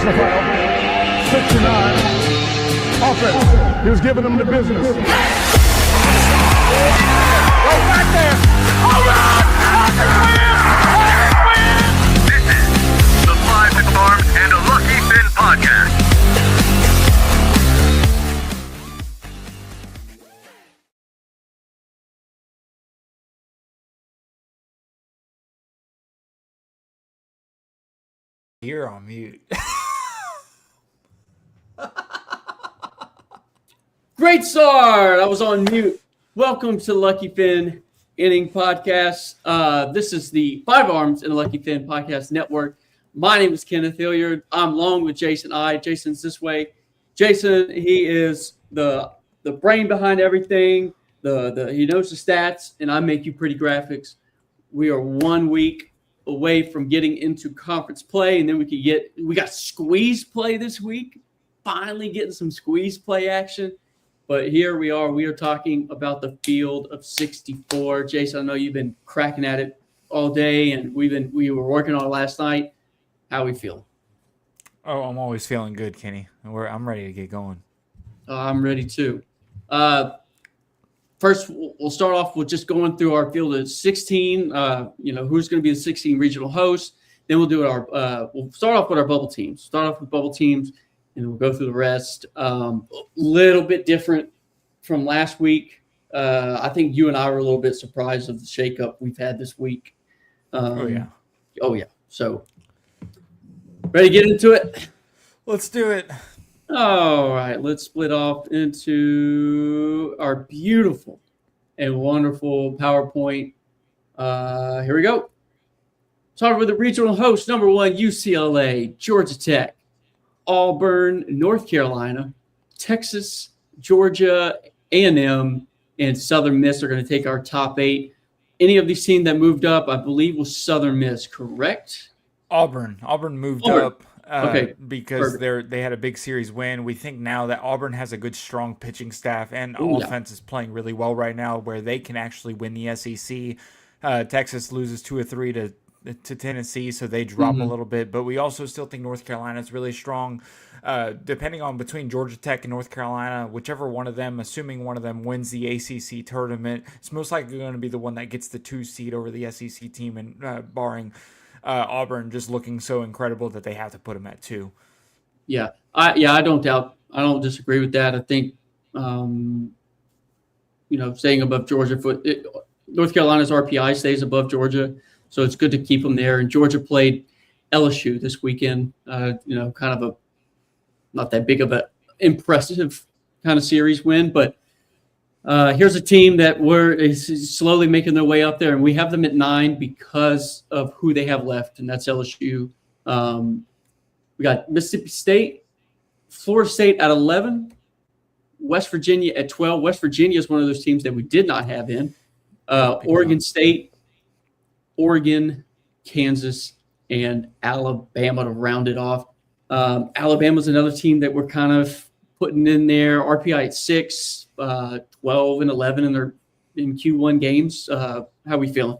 Raphael, 69. Offense. He was giving them the business. Go back there. All right. This is the Five Farms and a Lucky Finn podcast. You're on mute. Great start. I was on mute. Welcome to Lucky Finn Inning Podcast. This is the Five Arms and the Lucky Finn Podcast Network. My name is Kenneth Hilliard. I'm along with Jason Jason's this way. Jason, he is the brain behind everything. He knows the stats, and I make you pretty graphics. We are 1 week away from getting into conference play, and then we got squeeze play this week. Finally getting some squeeze play action. But here we are talking about the field of 64. Jason, I know you've been cracking at it all day, and we were working on it last night. How are we feeling? Oh, I'm always feeling good, Kenny. I'm ready to get going. I'm ready too. First, we'll start off with just going through our field of 16. Who's going to be the 16 regional hosts. Then we'll do we'll start off with our bubble teams. And we'll go through the rest. Little bit different from last week. I think you and I were a little bit surprised of the shakeup we've had this week. Oh yeah. So, ready to get into it? Let's do it. All right, let's split off into our beautiful and wonderful PowerPoint. Here we go. Start with the regional host, number 1, UCLA, Georgia Tech, Auburn, North Carolina, Texas, Georgia, A&M, and Southern Miss are going to take our top 8. Any of these teams that moved up, I believe, was Southern Miss, correct? Auburn moved up. Okay, because they had a big series win. We think now that Auburn has a good, strong pitching staff, and offense is playing really well right now, where they can actually win the SEC. Texas loses 2 or 3 to Tennessee, so they drop a little bit. But we also still think North Carolina is really strong. Depending on between Georgia Tech and North Carolina, whichever one of them, assuming one of them wins the ACC tournament, it's most likely going to be the one that gets the 2 seed over the SEC team, and barring Auburn just looking so incredible that they have to put them at 2. Yeah, I don't disagree with that. I think, staying above Georgia, North Carolina's RPI stays above Georgia, so it's good to keep them there. And Georgia played LSU this weekend. Kind of not that big of an impressive kind of series win, but here's a team that is slowly making their way up there, and we have them at 9 because of who they have left, and that's LSU. We got Mississippi State, Florida State at 11, West Virginia at 12. West Virginia is one of those teams that we did not have in. Oregon State, Oregon, Kansas, and Alabama to round it off. Alabama's another team that we're kind of putting in there. RPI at 6, 12 and 11 in Q1 games. How are we feeling?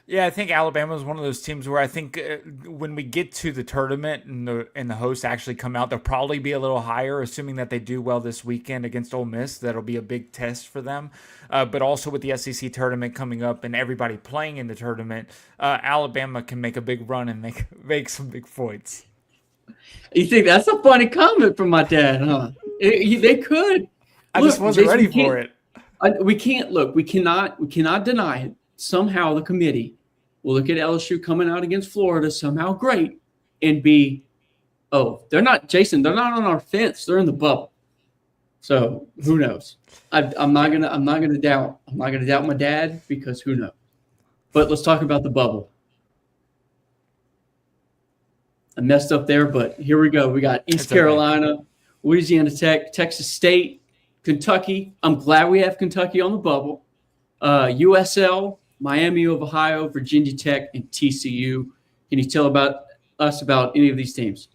Yeah, I think Alabama is one of those teams where I think when we get to the tournament and the hosts actually come out, they'll probably be a little higher, assuming that they do well this weekend against Ole Miss. That'll be a big test for them. But also with the SEC tournament coming up and everybody playing in the tournament, Alabama can make a big run and make some big points. You think that's a funny comment from my dad, huh? They could. I just wasn't ready for it. We cannot deny it. Somehow the committee will look at LSU coming out against Florida somehow great and be, they're not on our fence. They're in the bubble. So who knows? I'm not gonna doubt my dad, because who knows? But let's talk about the bubble. I messed up there, but here we go. We got East Carolina, Louisiana Tech, Texas State, Kentucky. I'm glad we have Kentucky on the bubble. USL, Miami of Ohio, Virginia Tech, and TCU. Can you tell us about any of these teams?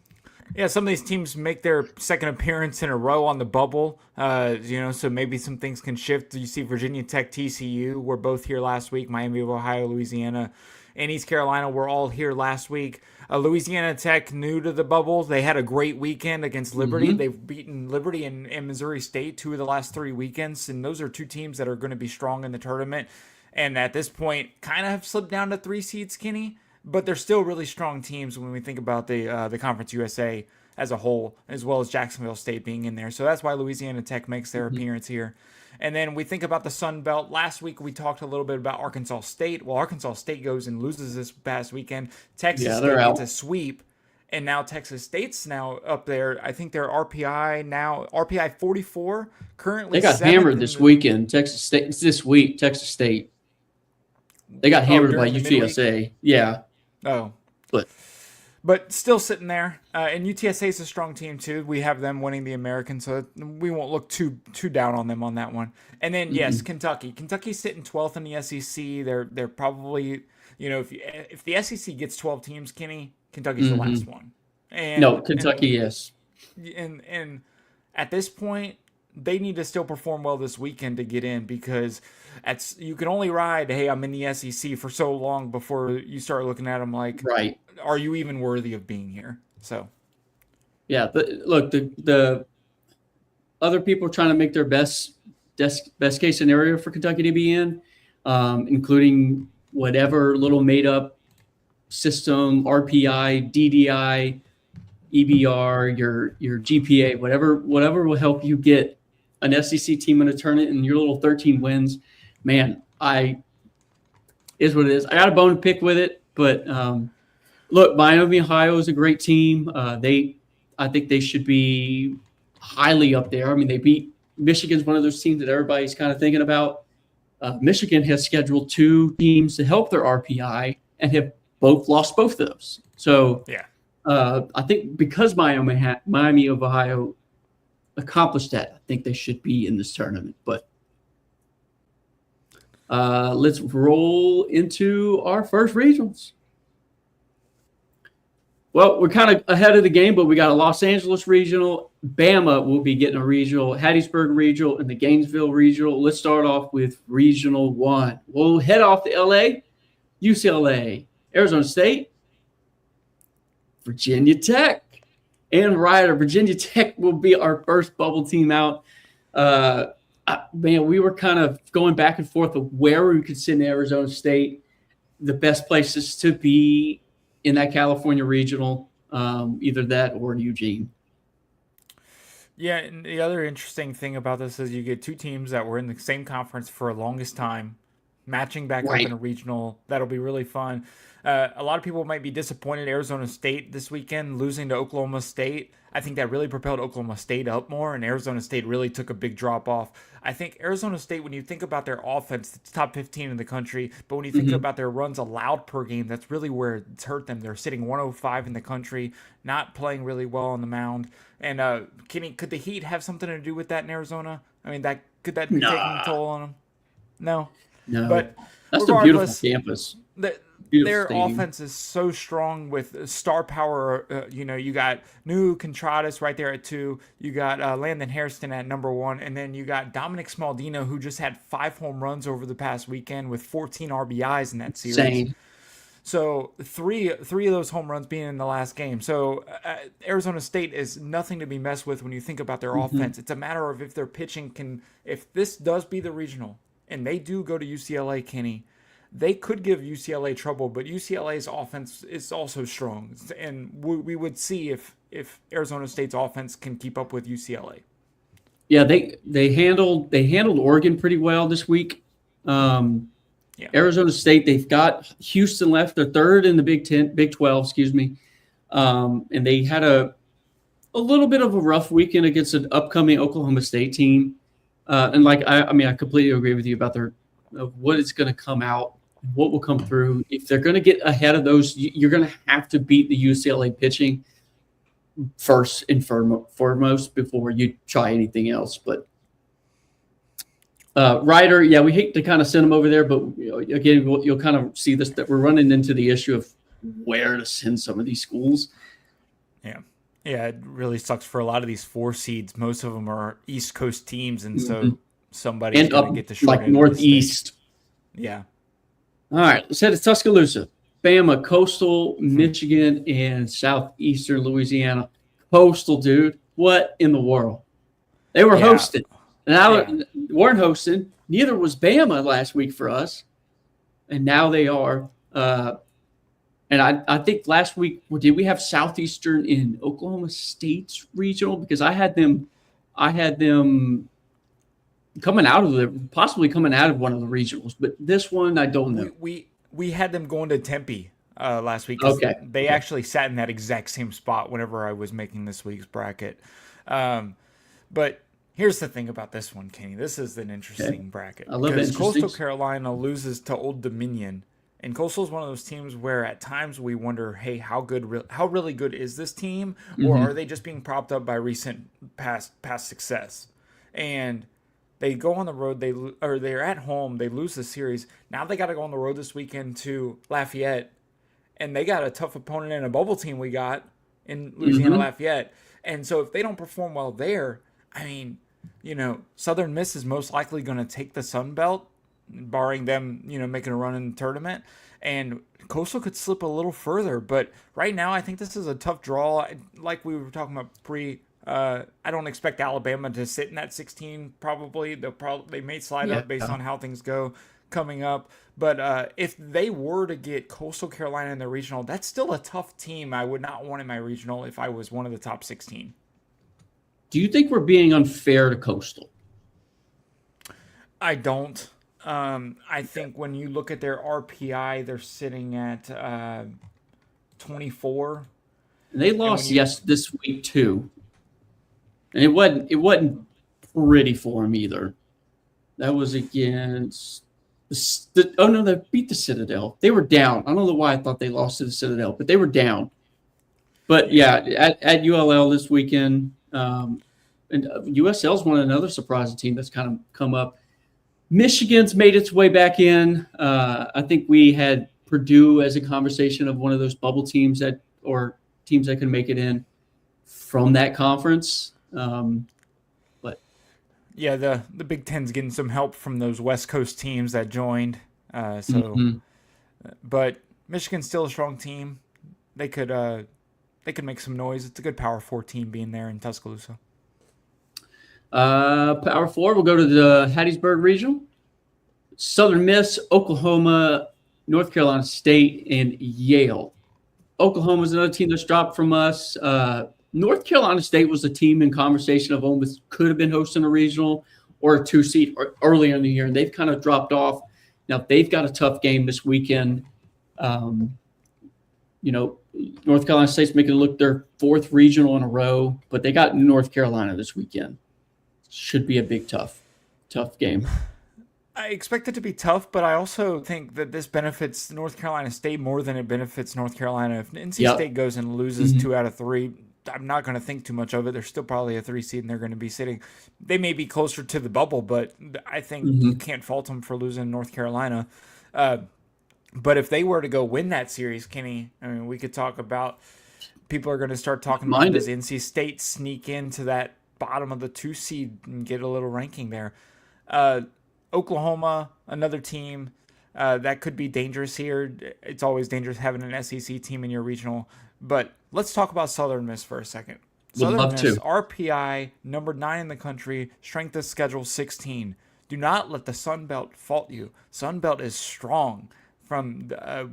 Yeah, some of these teams make their second appearance in a row on the bubble, so maybe some things can shift. You see Virginia Tech, TCU were both here last week. Miami of Ohio, Louisiana and East Carolina were all here last week. Louisiana Tech, new to the bubble, they had a great weekend against Liberty. They've beaten Liberty and Missouri State 2 of the last 3 weekends, and those are 2 teams that are going to be strong in the tournament. And at this point, kind of have slipped down to 3 seeds, Kenny, but they're still really strong teams when we think about the Conference USA as a whole, as well as Jacksonville State being in there. So that's why Louisiana Tech makes their appearance here. And then we think about the Sun Belt. Last week we talked a little bit about Arkansas State. Well, Arkansas State goes and loses this past weekend. Texas State gets a sweep, and now Texas State's now up there. I think they're RPI 44 currently. They got hammered this weekend. Texas State this week. Texas State. They got hammered by UTSA. Yeah. Oh, but still sitting there. And UTSA is a strong team too. We have them winning the American, so we won't look too down on them on that one. And then yes, Kentucky. Kentucky's sitting 12th in the SEC. They're probably, if the SEC gets 12 teams, Kenny, Kentucky's the last one. And Kentucky, yes. And at this point, they need to still perform well this weekend to get in, because you can only ride, hey, I'm in the SEC for so long before you start looking at them like, right, are you even worthy of being here? So, yeah, look, the other people are trying to make their best case scenario for Kentucky to be in, including whatever little made up system, RPI, DDI, EBR, your GPA, whatever will help you get an SEC team in a tournament and your little 13 wins. Man, is what it is. I got a bone to pick with it, but look, Miami, Ohio is a great team. I think they should be highly up there. I mean, they beat Michigan's one of those teams that everybody's kind of thinking about. Michigan has scheduled 2 teams to help their RPI and have both lost both of those. So yeah. I think because Miami of Ohio accomplished that, I think they should be in this tournament. But let's roll into our first regionals. Well, we're kind of ahead of the game, but we got a Los Angeles regional. Bama will be getting a regional, Hattiesburg regional, and the Gainesville regional. Let's start off with Regional 1. We'll head off to LA, UCLA, Arizona State, Virginia Tech, and Ryder. Virginia Tech will be our first bubble team out. Man, we were kind of going back and forth of where we could send Arizona State. The best places to be in that California regional, either that or Eugene. Yeah, and the other interesting thing about this is you get 2 teams that were in the same conference for the longest time, matching back up in a regional. That'll be really fun. A lot of people might be disappointed Arizona State this weekend losing to Oklahoma State. I think that really propelled Oklahoma State up more, and Arizona State really took a big drop off. I think Arizona State, when you think about their offense, it's top 15 in the country, but when you think about their runs allowed per game, that's really where it's hurt them. They're sitting 105 in the country, not playing really well on the mound. And Kenny, could the Heat have something to do with that in Arizona? I mean, could that be taking a toll on them? No. But that's a beautiful campus. Their offense is so strong with star power. You got New Contradas right there at 2. You got Landon Hairston at number 1. And then you got Dominic Smaldino, who just had 5 home runs over the past weekend with 14 RBIs in that series. Same. So three of those home runs being in the last game. So Arizona State is nothing to be messed with when you think about their offense. It's a matter of if their pitching if this does be the regional and they do go to UCLA, Kenny, they could give UCLA trouble, but UCLA's offense is also strong, and we would see if Arizona State's offense can keep up with UCLA. Yeah, they handled Oregon pretty well this week. Arizona State, they've got Houston left. They're 3rd in the Big 12, excuse me, and they had a little bit of a rough weekend against an upcoming Oklahoma State team. And I completely agree with you about what is going to come out. What will come through. If they're going to get ahead of those, you're going to have to beat the UCLA pitching first and foremost before you try anything else. But Ryder, yeah, we hate to kind of send them over there, but again, you'll kind of see this, that we're running into the issue of where to send some of these schools. Yeah, it really sucks for a lot of these 4 seeds. Most of them are East Coast teams, and so somebody's going to get the short end Northeast. Yeah. All right, let's head to Tuscaloosa. Bama, Coastal, Michigan, and Southeastern Louisiana. Coastal, dude. What in the world? They were hosted. And weren't hosting. Neither was Bama last week for us. And now they are. And I think last week, did we have Southeastern in Oklahoma State's regional? Because I had them possibly coming out of one of the regionals, but this one I don't know. We had them going to Tempe last week. Okay. They actually sat in that exact same spot whenever I was making this week's bracket. But here's the thing about this one, Kenny. This is an interesting bracket. I love because it. Coastal Carolina loses to Old Dominion. And Coastal is one of those teams where at times we wonder, hey, how really good is this team? Or are they just being propped up by recent past success? And they go on the road, they're at home, they lose the series. Now they got to go on the road this weekend to Lafayette. And they got a tough opponent and a bubble team we got in Louisiana Lafayette. And so if they don't perform well there, I mean, Southern Miss is most likely going to take the Sun Belt, barring them, making a run in the tournament. And Coastal could slip a little further. But right now, I think this is a tough draw. Like we were talking about I don't expect Alabama to sit in that 16 probably. They may slide up based on how things go coming up. But if they were to get Coastal Carolina in the regional, that's still a tough team I would not want in my regional if I was one of the top 16. Do you think we're being unfair to Coastal? I don't. I think when you look at their RPI, they're sitting at 24. And they lost this week too, and it wasn't pretty for them either. That was against they beat the Citadel. They were down. I don't know why I thought they lost to the Citadel, but they were down. But yeah, at ULL this weekend, and USL's one another surprising team that's kind of come up. Michigan's made its way back in. I think we had Purdue as a conversation of one of those bubble teams or teams that can make it in from that conference. But yeah, the Big Ten's getting some help from those West Coast teams that joined. But Michigan's still a strong team. They could make some noise. It's a good Power 4 team being there in Tuscaloosa. Power 4, we'll go to the Hattiesburg Regional. Southern Miss, Oklahoma, North Carolina State, and Yale. Oklahoma is another team that's dropped from us. North Carolina State was a team in conversation of almost could have been hosting a regional or a 2-seed earlier in the year, and they've kind of dropped off. Now, they've got a tough game this weekend. North Carolina State's making it look their fourth regional in a row, but they got North Carolina this weekend. Should be a big, tough game. I expect it to be tough, but I also think that this benefits North Carolina State more than it benefits North Carolina. If NC State goes and loses 2 out of 3, I'm not going to think too much of it. They're still probably a 3 seed, and they're going to be sitting. They may be closer to the bubble, but I think you can't fault them for losing North Carolina. But if they were to go win that series, Kenny, I mean, we could talk about people are going to start talking about does NC State sneak into that bottom of the 2 seed and get a little ranking there. Oklahoma, another team that could be dangerous here. It's always dangerous having an SEC team in your regional. But let's talk about Southern Miss for a second. Southern Miss, RPI, number 9 in the country, strength of schedule 16. Do not let the Sun Belt fault you. Sun Belt is strong.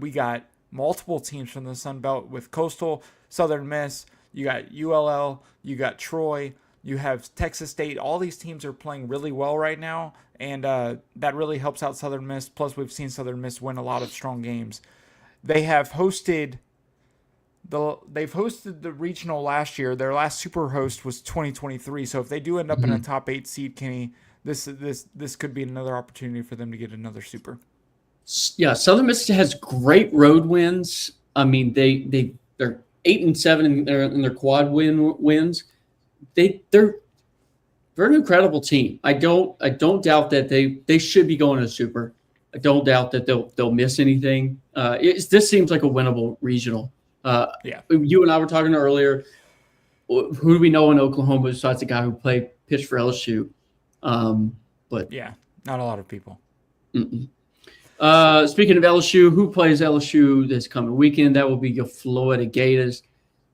We got multiple teams from the Sun Belt with Coastal, Southern Miss. You got ULL, you got Troy, you have Texas State. All these teams are playing really well right now, and that really helps out Southern Miss. Plus, we've seen Southern Miss win a lot of strong games. They've hosted the regional last year. Their last super host was 2023. So if they do end up in a top 8 seed, Kenny, this could be another opportunity for them to get another super. Yeah, Southern Miss has great road wins. I mean, they're 8-7 in their quad wins. They're an incredible team. I don't doubt that they should be going to super. I don't doubt that they'll miss anything. This seems like a winnable regional. You and I were talking earlier. Who do we know in Oklahoma besides the guy who pitched for LSU? But yeah, not a lot of people. Speaking of LSU, who plays LSU this coming weekend? That will be your Florida Gators.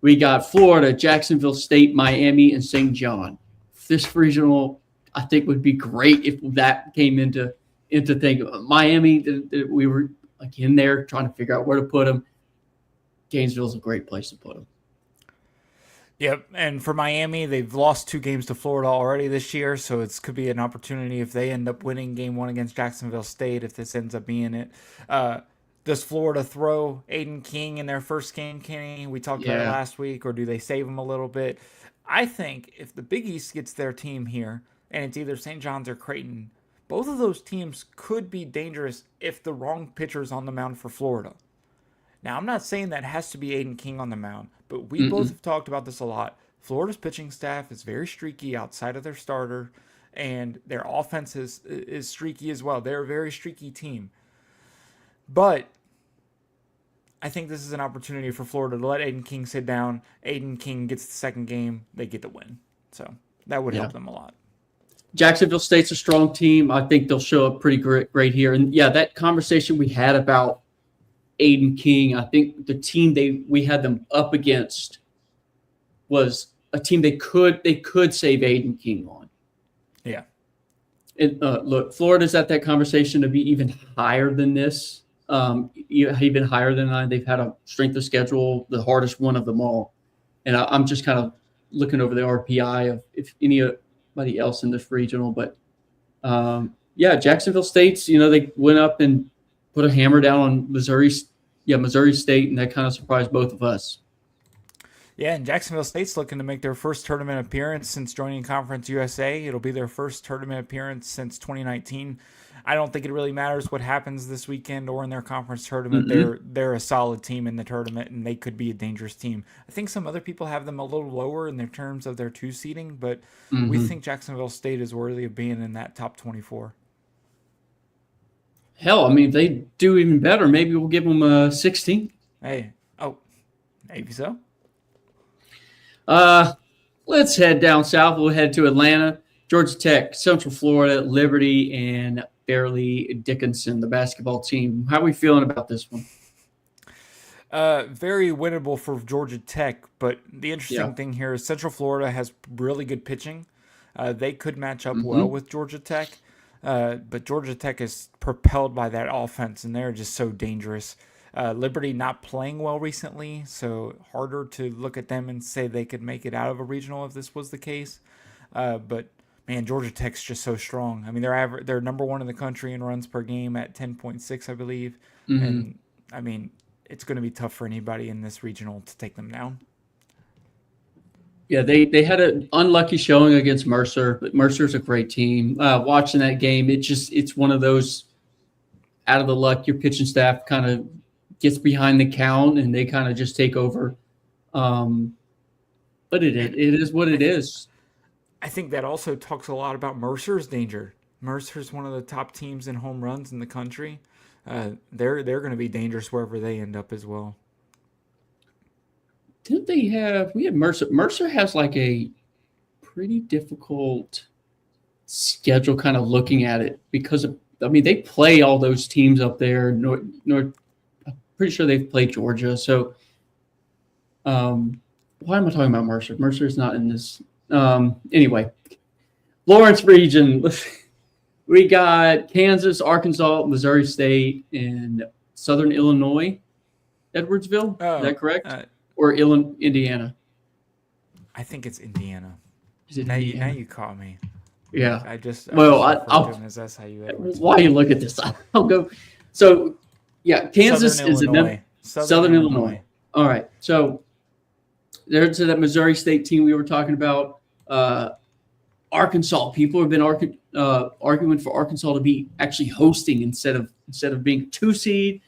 We got Florida, Jacksonville State, Miami, and St. John. This regional, I think, would be great if that came into thing. Miami, we were again there trying to figure out where to put them. Gainesville's a great place to put them. Yep, and for Miami, they've lost 2 games to Florida already this year, so it could be an opportunity if they end up winning Game 1 against Jacksonville State, if this ends up being it. Does Florida throw Aiden King in their first game, Kenny? We talked about it last week, or do they save him a little bit? I think if the Big East gets their team here, and it's either St. John's or Creighton, both of those teams could be dangerous if the wrong pitcher's on the mound for Florida. Now, I'm not saying that has to be Aiden King on the mound, but we both have talked about this a lot. Florida's pitching staff is very streaky outside of their starter, and their offense is streaky as well. They're a very streaky team. But I think this is an opportunity for Florida to let Aiden King sit down. Aiden King gets the second game. They get the win. So that would help them a lot. Jacksonville State's a strong team. I think they'll show up pretty great here. And, that conversation we had about Aiden King, I think the team we had them up against was a team they could save Aiden King on. Yeah. And look, Florida's at that conversation to be even higher than this. Even higher than that. They've had a strength of schedule, the hardest one of them all. And I'm just kind of looking over the RPI of if anybody else in this regional. But, Jacksonville State's, they went up and put a hammer down on Missouri State, and that kind of surprised both of us. Yeah, and Jacksonville State's looking to make their first tournament appearance since joining Conference USA. It'll be their first tournament appearance since 2019. I don't think it really matters what happens this weekend or in their conference tournament. They're a solid team in the tournament, and they could be a dangerous team. I think some other people have them a little lower in their terms of their 2 seeding, but we think Jacksonville State is worthy of being in that top 24. Hell, I mean, if they do even better, maybe we'll give them a 16. Maybe so. Let's head down south. We'll head to Atlanta, Georgia Tech, Central Florida, Liberty, and Fairleigh Dickinson, the basketball team. How are we feeling about this one? Very winnable for Georgia Tech, but the interesting thing here is Central Florida has really good pitching. They could match up well with Georgia Tech. But Georgia Tech is propelled by that offense, and they're just so dangerous. Liberty not playing well recently, so harder to look at them and say they could make it out of a regional if this was the case. But, man, Georgia Tech's just so strong. I mean, they're number 1 in the country in runs per game at 10.6, I believe. And, I mean, it's going to be tough for anybody in this regional to take them down. Yeah, they had an unlucky showing against Mercer, but Mercer's a great team. Watching that game, it's one of those out of the luck. Your pitching staff kind of gets behind the count, and they kind of just take over. But it is what it is. I think that also talks a lot about Mercer's danger. Mercer's one of the top teams in home runs in the country. They're going to be dangerous wherever they end up as well. Didn't they have – we had Mercer. Mercer has like a pretty difficult schedule kind of looking at it because of – I mean, they play all those teams up there. I'm pretty sure they've played Georgia. So why am I talking about Mercer? Mercer is not in this. Anyway, Lawrence region. We got Kansas, Arkansas, Missouri State, and Southern Illinois, Edwardsville. Is that correct? Or Indiana? I think it's Indiana. Is it now Indiana? You caught me. Yeah. I'll that's how you while you look at this, I'll go. So, yeah, Kansas is Southern Illinois. All right. So, there's that Missouri State team we were talking about. Arkansas. People have been arguing for Arkansas to be actually hosting instead of being 2 seed.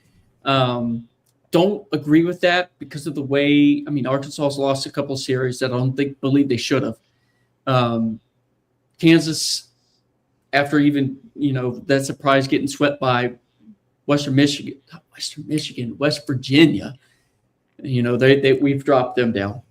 Don't agree with that because of the way. I mean, Arkansas's lost a couple series that I don't believe they should have. Kansas, after even that surprise getting swept by West Virginia. We've dropped them down.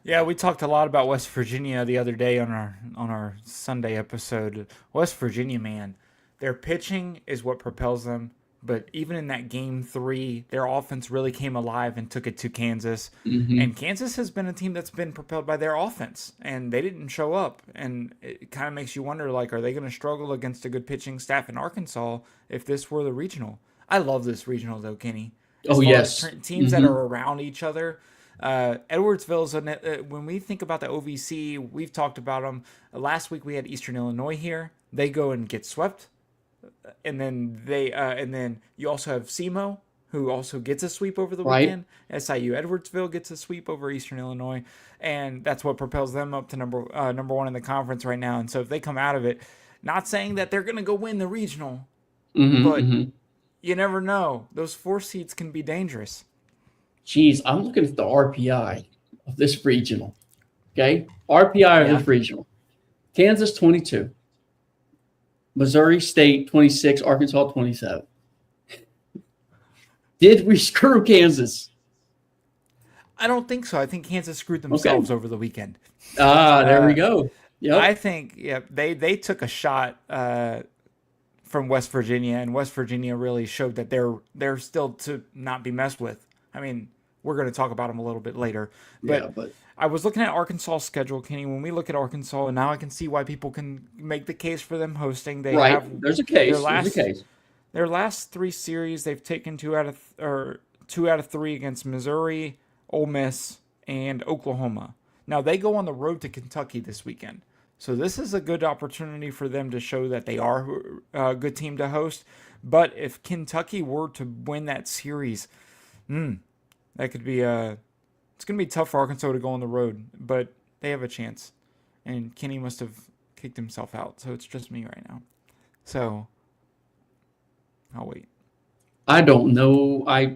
Yeah, we talked a lot about West Virginia the other day on our Sunday episode. West Virginia, man, their pitching is what propels them. But even in that game 3, their offense really came alive and took it to Kansas. And Kansas has been a team that's been propelled by their offense, and they didn't show up. And it kind of makes you wonder, like, are they going to struggle against a good pitching staff in Arkansas if this were the regional? I love this regional, though, Kenny. As far as teams that are around each other. Edwardsville, when we think about the OVC, we've talked about them. Last week we had Eastern Illinois here. They go and get swept. And then you also have SEMO, who also gets a sweep over the weekend. SIU Edwardsville gets a sweep over Eastern Illinois, and that's what propels them up to number one in the conference right now. And so if they come out of it, not saying that they're going to go win the regional, but you never know. Those 4 seeds can be dangerous. Geez, I'm looking at the RPI of this regional. Okay, RPI of this regional: Kansas 22. Missouri State 26, Arkansas 27. Did we screw Kansas? I don't think so. I think Kansas screwed themselves over the weekend. There we go. Yep. I think they took a shot from West Virginia, and West Virginia really showed that they're still to not be messed with. I mean, we're going to talk about them a little bit later, but I was looking at Arkansas' schedule, Kenny. When we look at Arkansas, and now I can see why people can make the case for them hosting. There's a case. Their last 3 series, they've taken 2 out of 3 against Missouri, Ole Miss, and Oklahoma. Now they go on the road to Kentucky this weekend, so this is a good opportunity for them to show that they are a good team to host. But if Kentucky were to win that series, that could be it's going to be tough for Arkansas to go on the road, but they have a chance. And Kenny must have kicked himself out, so it's just me right now. So, I'll wait. I don't know. I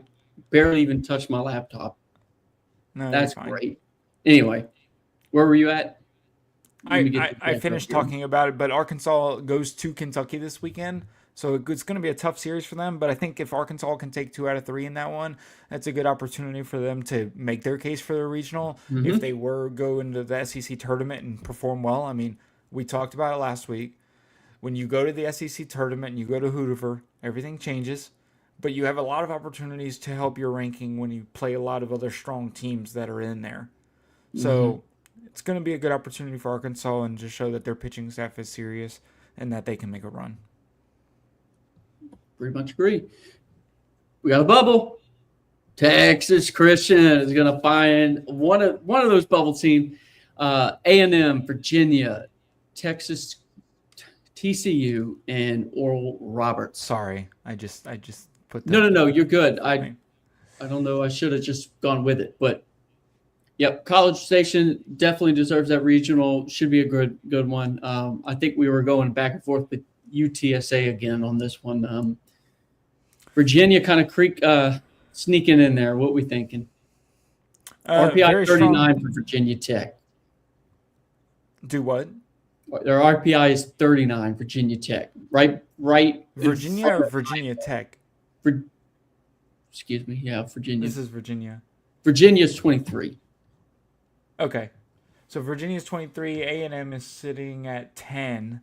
barely even touched my laptop. No, that's great. Anyway, where were you at? I finished talking about it, but Arkansas goes to Kentucky this weekend. So it's going to be a tough series for them, but I think if Arkansas can take 2 out of 3 in that one, that's a good opportunity for them to make their case for the regional. If they were go into the SEC tournament and perform well, I mean, we talked about it last week. When you go to the SEC tournament and you go to Hoover, everything changes, but you have a lot of opportunities to help your ranking when you play a lot of other strong teams that are in there. So it's going to be a good opportunity for Arkansas and just show that their pitching staff is serious and that they can make a run. Pretty much agree. We got a bubble. Texas Christian is going to find one of those bubble teams. A&M, Virginia, Texas, TCU, and Oral Roberts. Sorry, I just put that. No. You're good. I don't know. I should have just gone with it, but yep. College Station definitely deserves that regional. Should be a good one. I think we were going back and forth with UTSA again on this one. Virginia kind of sneaking in there. What we thinking? RPI 39 for Virginia Tech. Do what? Their RPI is 39, Virginia Tech. Right. Virginia or Virginia Tech? Excuse me. Yeah, Virginia. This is Virginia. Virginia's 23. Okay. So Virginia's 23. A&M is sitting at 10.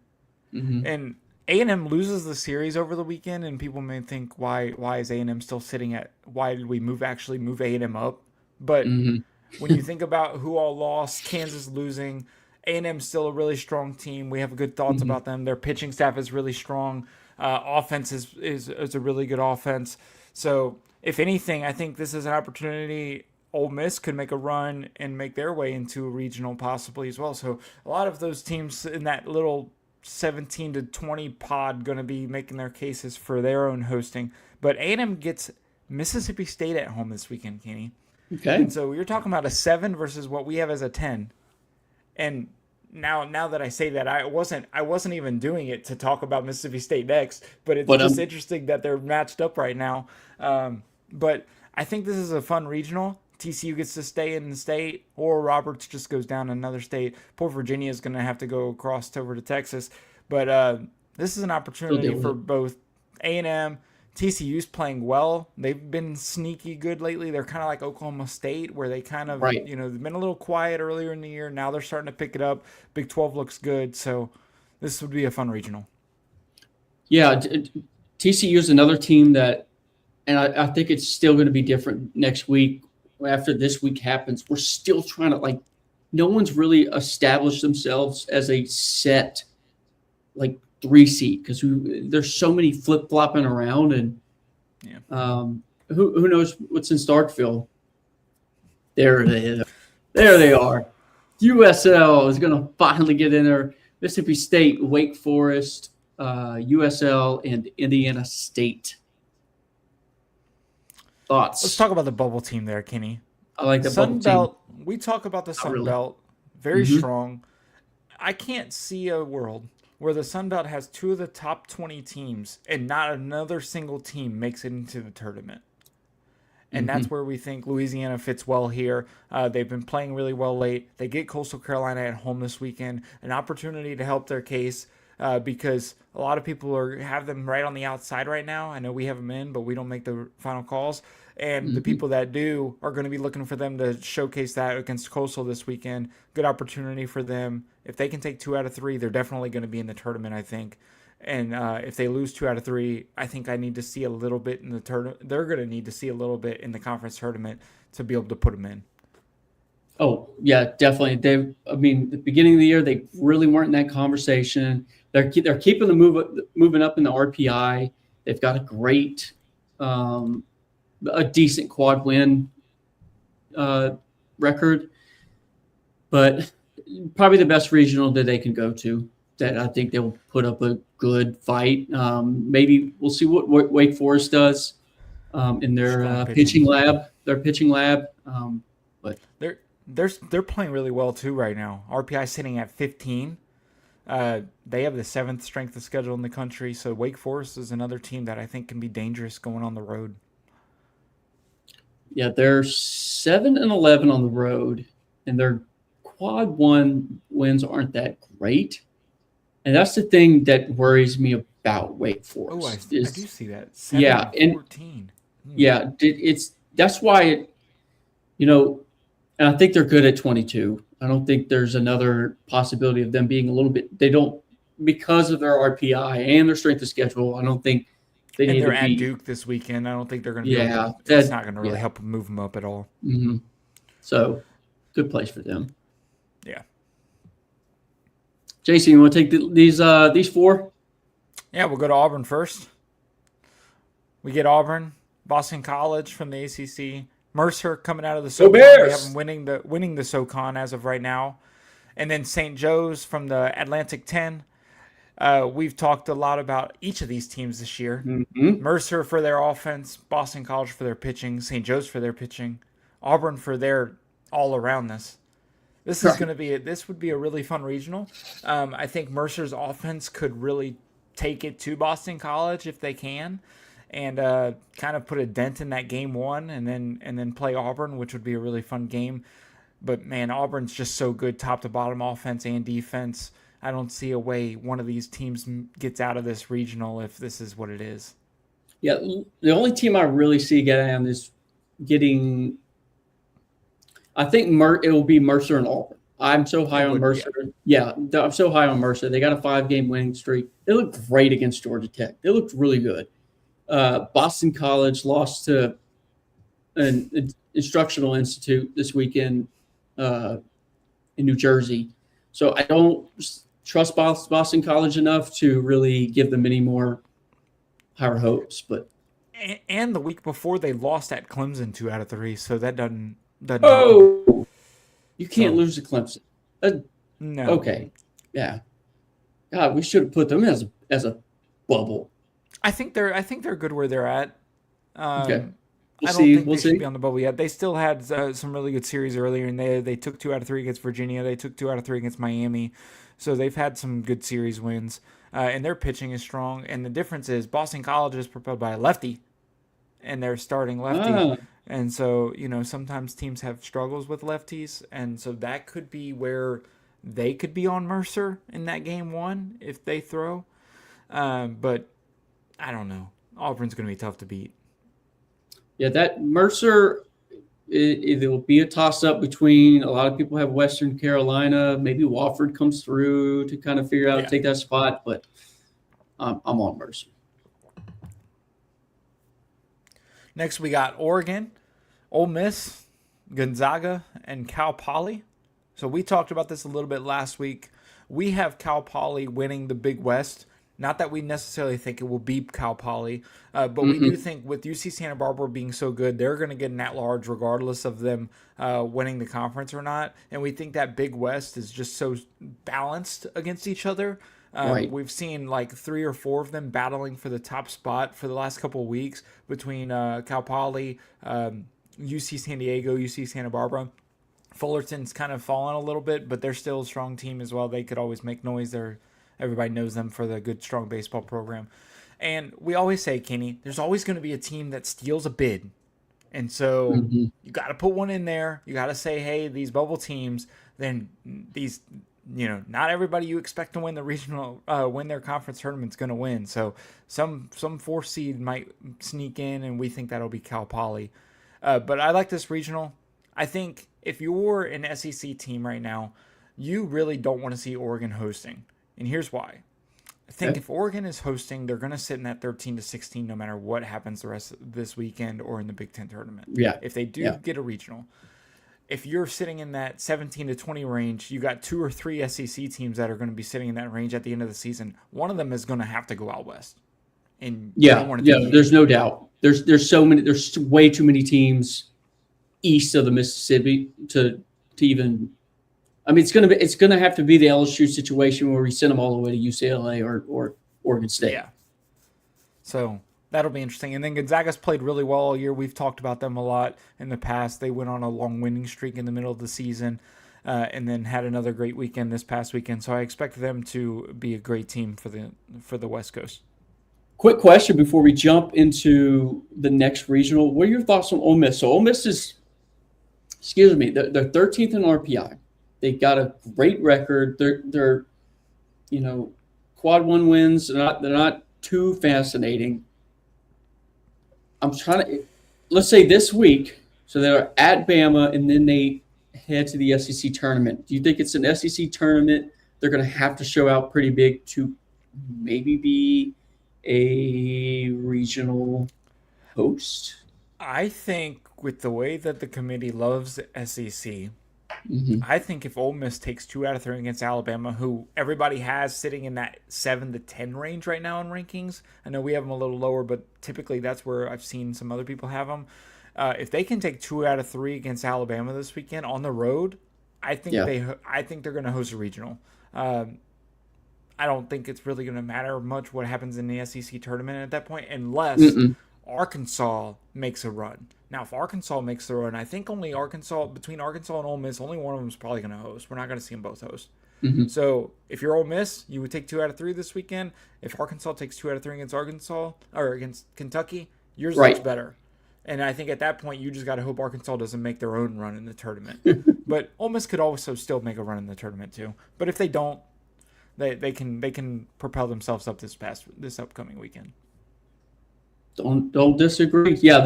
And A&M loses the series over the weekend, and people may think, why is A&M still sitting at? Why did we move A&M up? But when you think about who all lost, Kansas losing, A&M's still a really strong team. We have good thoughts about them. Their pitching staff is really strong. Offense is a really good offense. So if anything, I think this is an opportunity. Ole Miss could make a run and make their way into a regional possibly as well. So a lot of those teams in that little 17 to 20 pod going to be making their cases for their own hosting. But A&M gets Mississippi State at home this weekend, Kenny. Okay. And so you're talking about a 7 versus what we have as a 10. And now that I say that, I wasn't even doing it to talk about Mississippi State next, but it's just interesting that they're matched up right now. But I think this is a fun regional. TCU gets to stay in the state, or Roberts just goes down another state. Poor Virginia is going to have to go across over to Texas. But this is an opportunity for both A&M. TCU's playing well. They've been sneaky good lately. They're kind of like Oklahoma State, where they kind of, they've been a little quiet earlier in the year. Now they're starting to pick it up. Big 12 looks good. So this would be a fun regional. Yeah, TCU is another team that, and I think it's still going to be different next week. After this week happens, we're still trying to, like, no one's really established themselves as a set, like, 3 seed, because there's so many flip flopping around, and who knows what's in Starkville. There they are. USL is going to finally get in there. Mississippi State, Wake Forest, USL, and Indiana State. Thoughts? Let's talk about the bubble team there, Kenny. I like the Sun bubble Belt. team. We talk about the Sun really. Belt, very strong. I can't see a world where the Sun Belt has 2 of the top 20 teams and not another single team makes it into the tournament. And that's where we think Louisiana fits well here. They've been playing really well late. They get Coastal Carolina at home this weekend, an opportunity to help their case because a lot of people have them right on the outside right now. I know we have them in, but we don't make the final calls. And the people that do are going to be looking for them to showcase that against Coastal this weekend. Good opportunity for them. If they can take 2 out of 3, they're definitely going to be in the tournament, I think. And if they lose 2 out of 3, I think I need to see a little bit in the tournament. They're going to need to see a little bit in the conference tournament to be able to put them in. Oh, yeah, definitely. The beginning of the year, they really weren't in that conversation. They're keeping the moving up in the RPI. They've got a great, a decent quad win record, but probably the best regional that they can go to. That I think they'll put up a good fight. Maybe we'll see what Wake Forest does in their pitching lab. Their pitching lab, but they're playing really well too right now. RPI sitting at 15. They have the 7th strength of schedule in the country. So Wake Forest is another team that I think can be dangerous going on the road. Yeah, they're 7-11 on the road, and their quad one wins aren't that great. And that's the thing that worries me about Wake Forest. Oh, I do see that. 7-14. Yeah, that's why and I think they're good at 22. I don't think there's another possibility of them being a little bit. They don't, because of their RPI and their strength of schedule. I don't think they need to be. They're at Duke this weekend. I don't think they're going to. Yeah, it's not going to really help move them up at all. Mm-hmm. So, good place for them. Yeah. Jason, you want to take these 4? Yeah, we'll go to Auburn first. We get Auburn, Boston College from the ACC, Mercer coming out of the SoCon. We have them winning the SoCon as of right now, and then St. Joe's from the Atlantic 10. We've talked a lot about each of these teams this year. Mercer for their offense, Boston College for their pitching, St. Joe's for their pitching, Auburn for their all-aroundness. This would be a really fun regional. I think Mercer's offense could really take it to Boston College if they can, and kind of put a dent in that game 1, and then play Auburn, which would be a really fun game. But man, Auburn's just so good, top to bottom, offense and defense. I don't see a way one of these teams gets out of this regional if this is what it is. Yeah, the only team I really see getting. I think it will be Mercer and Auburn. I'm so high on Mercer. Yeah, I'm so high on Mercer. They got a 5-game winning streak. They looked great against Georgia Tech. They looked really good. Boston College lost to an instructional institute this weekend in New Jersey. So I don't trust Boston College enough to really give them any more higher hopes. But and the week before they lost at Clemson 2 out of 3, so that doesn't Oh, you can't lose to Clemson. No. Okay. Yeah. God, we should have put them as a bubble. I think they're good where they're at. Okay. I don't think they should be on the bubble yet. They still had some really good series earlier, and they took 2 out of 3 against Virginia. They took 2 out of 3 against Miami. So they've had some good series wins, and their pitching is strong. And the difference is Boston College is propelled by a lefty, and they're starting lefty. And so, sometimes teams have struggles with lefties, and so that could be where they could be on Mercer in that game 1 if they throw. But I don't know. Auburn's going to be tough to beat. Yeah, that Mercer, it will be a toss-up between, a lot of people have Western Carolina. Maybe Wofford comes through to kind of figure out take that spot. But I'm on Mercer. Next, we got Oregon, Ole Miss, Gonzaga, and Cal Poly. So we talked about this a little bit last week. We have Cal Poly winning the Big West. Not that we necessarily think it will beat Cal Poly, but we do think with UC Santa Barbara being so good, they're going to get an at-large regardless of them winning the conference or not. And we think that Big West is just so balanced against each other. Right. We've seen like 3 or 4 of them battling for the top spot for the last couple of weeks between Cal Poly, UC San Diego, UC Santa Barbara. Fullerton's kind of fallen a little bit, but they're still a strong team as well. They could always make noise. Everybody knows them for the good, strong baseball program. And we always say, Kenny, there's always going to be a team that steals a bid. And so you got to put one in there. You got to say, hey, these bubble teams, then these, not everybody you expect to win the regional, win their conference tournament's going to win. So some 4 seed might sneak in, and we think that'll be Cal Poly. But I like this regional. I think if you're an SEC team right now, you really don't want to see Oregon hosting. And here's why. I think if Oregon is hosting, they're going to sit in that 13-16 no matter what happens the rest of this weekend or in the Big Ten tournament. Yeah. If they do get a regional. If you're sitting in that 17-20 range, you got 2 or 3 SEC teams that are going to be sitting in that range at the end of the season. One of them is going to have to go out west. And there's no doubt. There's so many. There's way too many teams east of the Mississippi to even. I mean, it's gonna have to be the LSU situation where we send them all the way to UCLA or Oregon State. Yeah. So that'll be interesting. And then Gonzaga's played really well all year. We've talked about them a lot in the past. They went on a long winning streak in the middle of the season, and then had another great weekend this past weekend. So I expect them to be a great team for the West Coast. Quick question before we jump into the next regional. What are your thoughts on Ole Miss? So Ole Miss is, they're 13th in RPI. They got a great record. They're quad 1 wins. They're not too fascinating. Let's say this week, so they're at Bama and then they head to the SEC tournament. Do you think it's an SEC tournament? They're going to have to show out pretty big to maybe be a regional host? I think with the way that the committee loves SEC, I think if Ole Miss takes 2 out of 3 against Alabama, who everybody has sitting in that 7 to 10 range right now in rankings, I know we have them a little lower, but typically that's where I've seen some other people have them. If they can take 2 out of 3 against Alabama this weekend on the road, I think they're going to host a regional. I don't think it's really going to matter much what happens in the SEC tournament at that point, unless Arkansas makes a run. Now, if Arkansas makes the run, I think between Arkansas and Ole Miss, only one of them is probably going to host. We're not going to see them both host. So if you're Ole Miss, you would take 2 out of 3 this weekend. If Arkansas takes 2 out of 3 against Arkansas or against Kentucky, yours looks better. And I think at that point, you just got to hope Arkansas doesn't make their own run in the tournament. But Ole Miss could also still make a run in the tournament too. But if they don't, they can propel themselves up this upcoming weekend. Don't disagree. Yeah,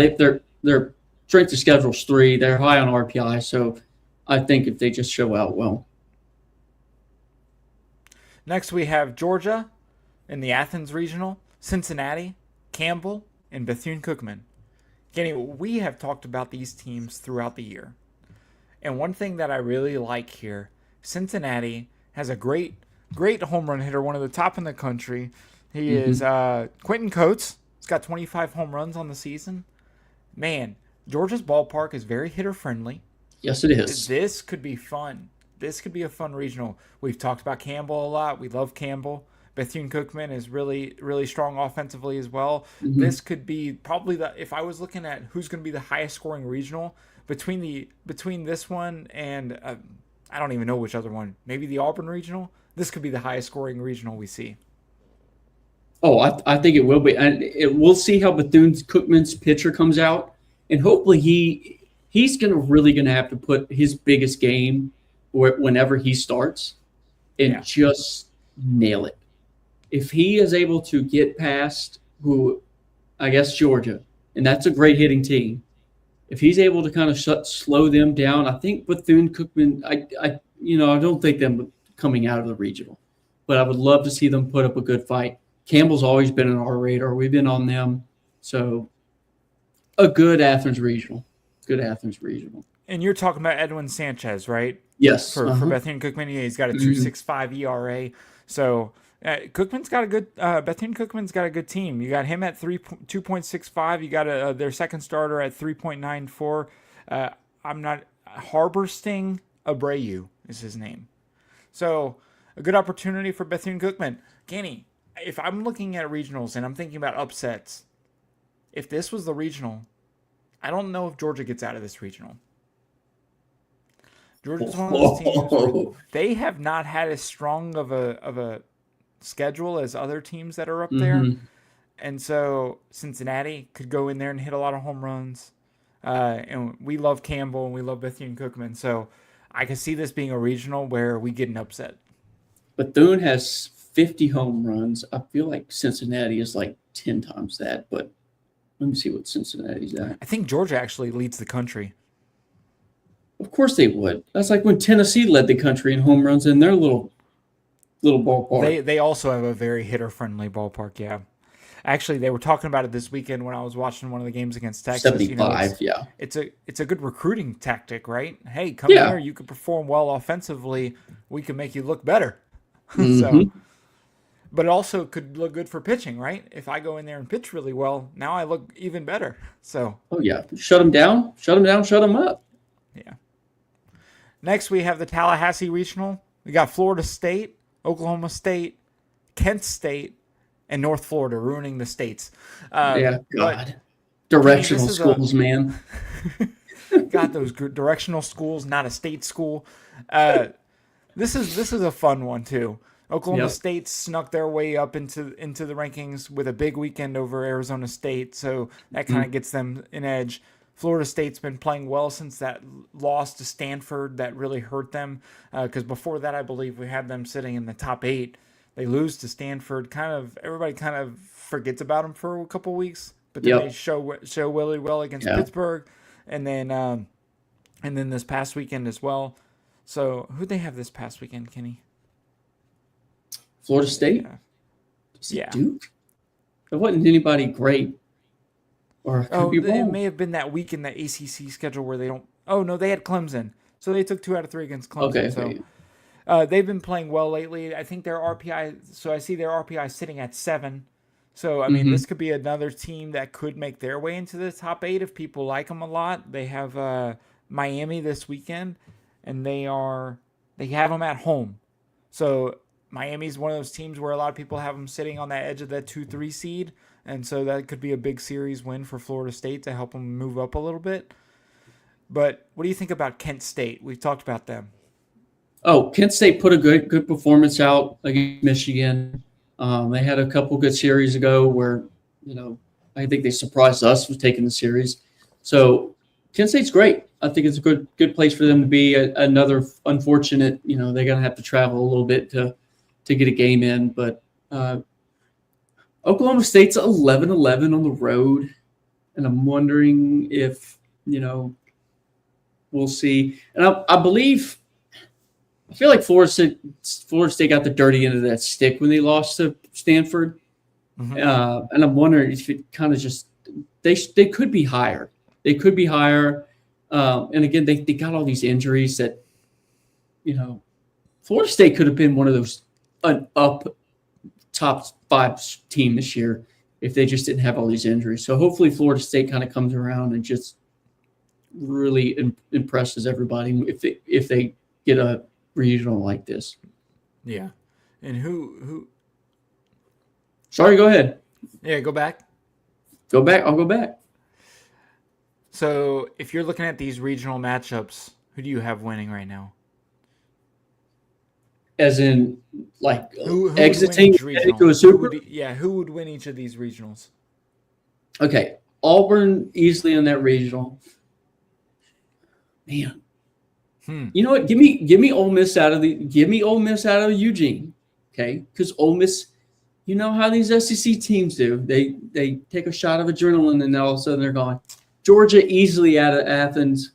their strength of schedule is 3. They're high on RPI, so I think if they just show out well. Next, we have Georgia in the Athens Regional, Cincinnati, Campbell, and Bethune-Cookman. Kenny, we have talked about these teams throughout the year. And one thing that I really like here, Cincinnati has a great home run hitter, one of the top in the country. He is Quentin Coates. He's got 25 home runs on the season. Man, Georgia's ballpark is very hitter-friendly. Yes, it is. This could be fun. This could be a fun regional. We've talked about Campbell a lot. We love Campbell. Bethune-Cookman is really, really strong offensively as well. This could be probably if I was looking at who's going to be the highest scoring regional between this one and I don't even know which other one. Maybe the Auburn regional. This could be the highest scoring regional we see. Oh, I think it will be, and we'll see how Bethune-Cookman's pitcher comes out, and hopefully he's really going to have to put his biggest game whenever he starts and just nail it. If he is able to get past Georgia, and that's a great hitting team, if he's able to kind of slow them down, I think Bethune-Cookman, I don't think them coming out of the regional, but I would love to see them put up a good fight. Campbell's always been on our radar. We've been on them. So a good Athens regional. Good Athens regional. And you're talking about Edwin Sanchez, right? Yes. For Bethune-Cookman, he's got a 2.65 ERA. So Cookman's got a good Bethune-Cookman's got a good team. You got him at 2.65. You got their second starter at 3.94. Harborsting Abreu is his name. So a good opportunity for Bethune-Cookman. Kenny, if I'm looking at regionals and I'm thinking about upsets, if this was the regional, I don't know if Georgia gets out of this regional. Georgia's one of those teams where they have not had as strong of a schedule as other teams that are up there. And so Cincinnati could go in there and hit a lot of home runs. And we love Campbell and we love Bethune-Cookman. So I can see this being a regional where we get an upset. Bethune has 50 home runs. I feel like Cincinnati is like 10 times that, but let me see what Cincinnati's at. I think Georgia actually leads the country. Of course they would. That's like when Tennessee led the country in home runs in their little ballpark. They also have a very hitter-friendly ballpark, yeah. Actually, they were talking about it this weekend when I was watching one of the games against Texas. 75, yeah. It's a good recruiting tactic, right? Hey, come here. You can perform well offensively. We can make you look better. So, but it also could look good for pitching, right? If I go in there and pitch really well, now I look even better. So. Oh yeah, shut them down, shut them up. Yeah. Next, we have the Tallahassee Regional. We got Florida State, Oklahoma State, Kent State, and North Florida ruining the states. God. Directional schools, man. Got those directional schools, not a state school. This is a fun one too. Oklahoma State snuck their way up into the rankings with a big weekend over Arizona State, so that kind of gets them an edge. Florida State's been playing well since that loss to Stanford that really hurt them. Because before that, I believe we had them sitting in the top 8. They lose to Stanford. Everybody kind of forgets about them for a couple weeks, but then they show really well against Pittsburgh, and then this past weekend as well. So who'd they have this past weekend, Kenny? Florida State. Yeah. Duke. There wasn't anybody great. It may have been that week in the ACC schedule where they don't. Oh no, they had Clemson, so they took 2 out of 3 against Clemson. So they've been playing well lately. I think their RPI. So I see their RPI sitting at 7. So I mean, this could be another team that could make their way into the top 8 if people like them a lot. They have Miami this weekend, and they have them at home. So Miami's one of those teams where a lot of people have them sitting on that edge of that 2-3 seed. And so that could be a big series win for Florida State to help them move up a little bit. But what do you think about Kent State? We've talked about them. Oh, Kent State put a good performance out against Michigan. They had a couple good series ago where, I think they surprised us with taking the series. So Kent State's great. I think it's a good place for them to be. Another unfortunate, they're going to have to travel a little bit to get a game in. But Oklahoma State's 11-11 on the road, and I'm wondering if, we'll see. And I feel like Florida State got the dirty end of that stick when they lost to Stanford. And I'm wondering if it kind of just they could be higher. They could be higher. And again, they got all these injuries that, Florida State could have been one of those top 5 team this year if they just didn't have all these injuries. So hopefully Florida State kind of comes around and just really impresses everybody if they get a regional like this. Yeah. And who? Sorry, go ahead. Yeah, go back. Go back. I'll go back. So if you're looking at these regional matchups, who do you have winning right now? As in, like, who exiting to a super? Who would win each of these regionals? Okay, Auburn easily in that regional. Man, you know what? Give me Ole Miss out of Eugene, okay? Because Ole Miss, you know how these SEC teams do. They take a shot of adrenaline and then all of a sudden they're gone. Georgia easily out of Athens.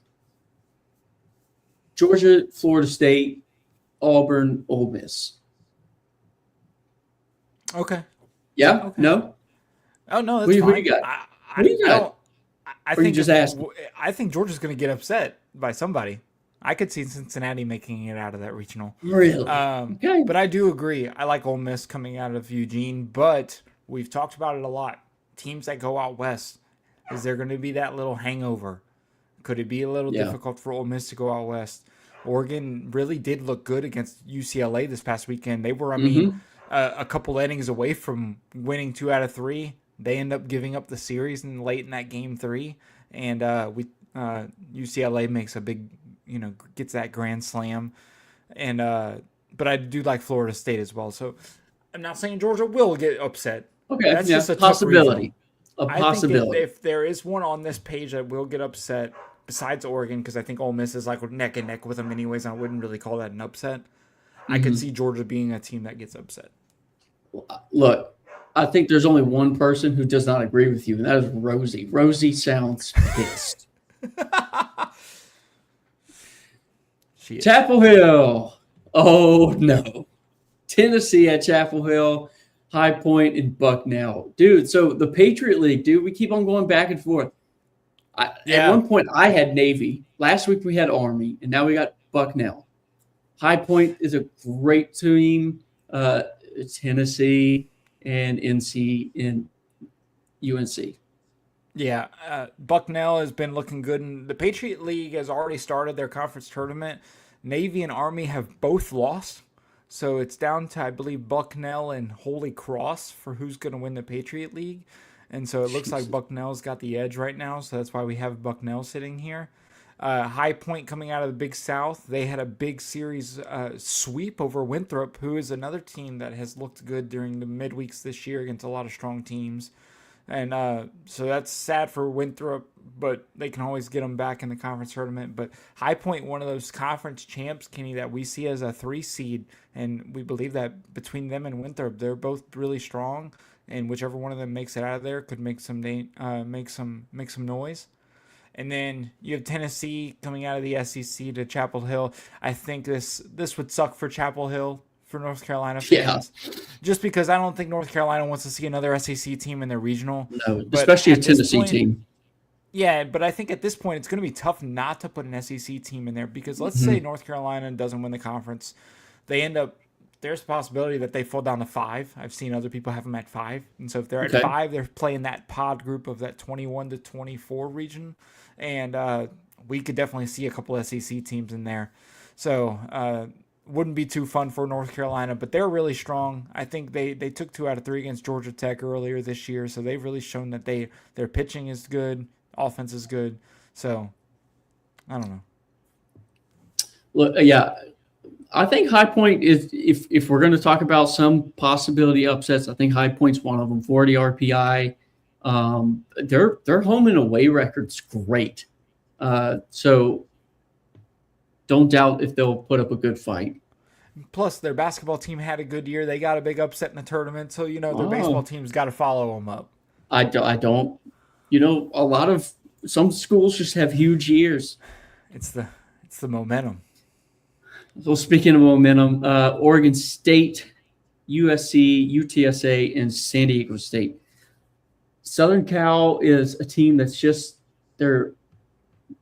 Georgia, Florida State, Auburn, Ole Miss. Okay. Yeah? Okay. No? Oh no, that's Who fine. you got? I Who you got? don't. I Or you think just asking? I think Georgia's going to get upset by somebody. I could see Cincinnati making it out of that regional. Really? Okay. But I do agree. I like Ole Miss coming out of Eugene, but we've talked about it a lot. Teams that go out west, is there going to be that little hangover? Could it be a little Yeah. difficult for Ole Miss to go out west? Oregon really did look good against UCLA this past weekend. They were, a couple innings away from winning 2 out of 3. They end up giving up the series late in that game 3, and UCLA makes a big, gets that grand slam, and but I do like Florida State as well. So I'm not saying Georgia will get upset. Okay. That's Yeah. just a tough Possibility. regional. A I think possibility. if there is one on this page that will get upset, besides Oregon, because I think Ole Miss is like neck and neck with them anyways, I wouldn't really call that an upset. I could see Georgia being a team that gets upset. Look, I think there's only one person who does not agree with you, and that is Rosie. Rosie sounds pissed. She is. Chapel Hill. Oh, no. Tennessee at Chapel Hill, High Point, and Bucknell. Dude, so the Patriot League, dude, we keep on going back and forth. At one point, I had Navy. Last week, we had Army, and now we got Bucknell. High Point is a great team. Tennessee and NC and UNC. Yeah, Bucknell has been looking good, and the Patriot League has already started their conference tournament. Navy and Army have both lost, so it's down to, I believe, Bucknell and Holy Cross for who's going to win the Patriot League. And so it looks like Bucknell's got the edge right now, so that's why we have Bucknell sitting here. High Point coming out of the Big South, they had a big series sweep over Winthrop, who is another team that has looked good during the midweeks this year against a lot of strong teams. And so that's sad for Winthrop, but they can always get them back in the conference tournament. But High Point, one of those conference champs, Kenny, that we see as a 3 seed, and we believe that between them and Winthrop, they're both really strong, and whichever one of them makes it out of there could make some noise. And then you have Tennessee coming out of the SEC to Chapel Hill. I think this would suck for Chapel Hill, for North Carolina fans. Yeah. Just because I don't think North Carolina wants to see another SEC team in their regional. No, especially a Tennessee team. Yeah, but I think at this point it's going to be tough not to put an SEC team in there because let's say North Carolina doesn't win the conference. There's a possibility that they fall down to 5. I've seen other people have them at 5. And so if they're at 5, they're playing that pod group of that 21 to 24 region. And we could definitely see a couple SEC teams in there. So wouldn't be too fun for North Carolina, but they're really strong. I think they took 2 out of 3 against Georgia Tech earlier this year. So they've really shown that their pitching is good, offense is good. So I don't know. Look, yeah. I think High Point is, if we're going to talk about some possibility upsets, I think High Point's one of them. 40 RPI. Their home and away record's great. So don't doubt if they'll put up a good fight. Plus, their basketball team had a good year. They got a big upset in the tournament. So, their baseball team's got to follow them up. I don't. Some schools just have huge years. It's the momentum. So speaking of momentum, Oregon State, USC, UTSA, and San Diego State. Southern Cal is a team that's they're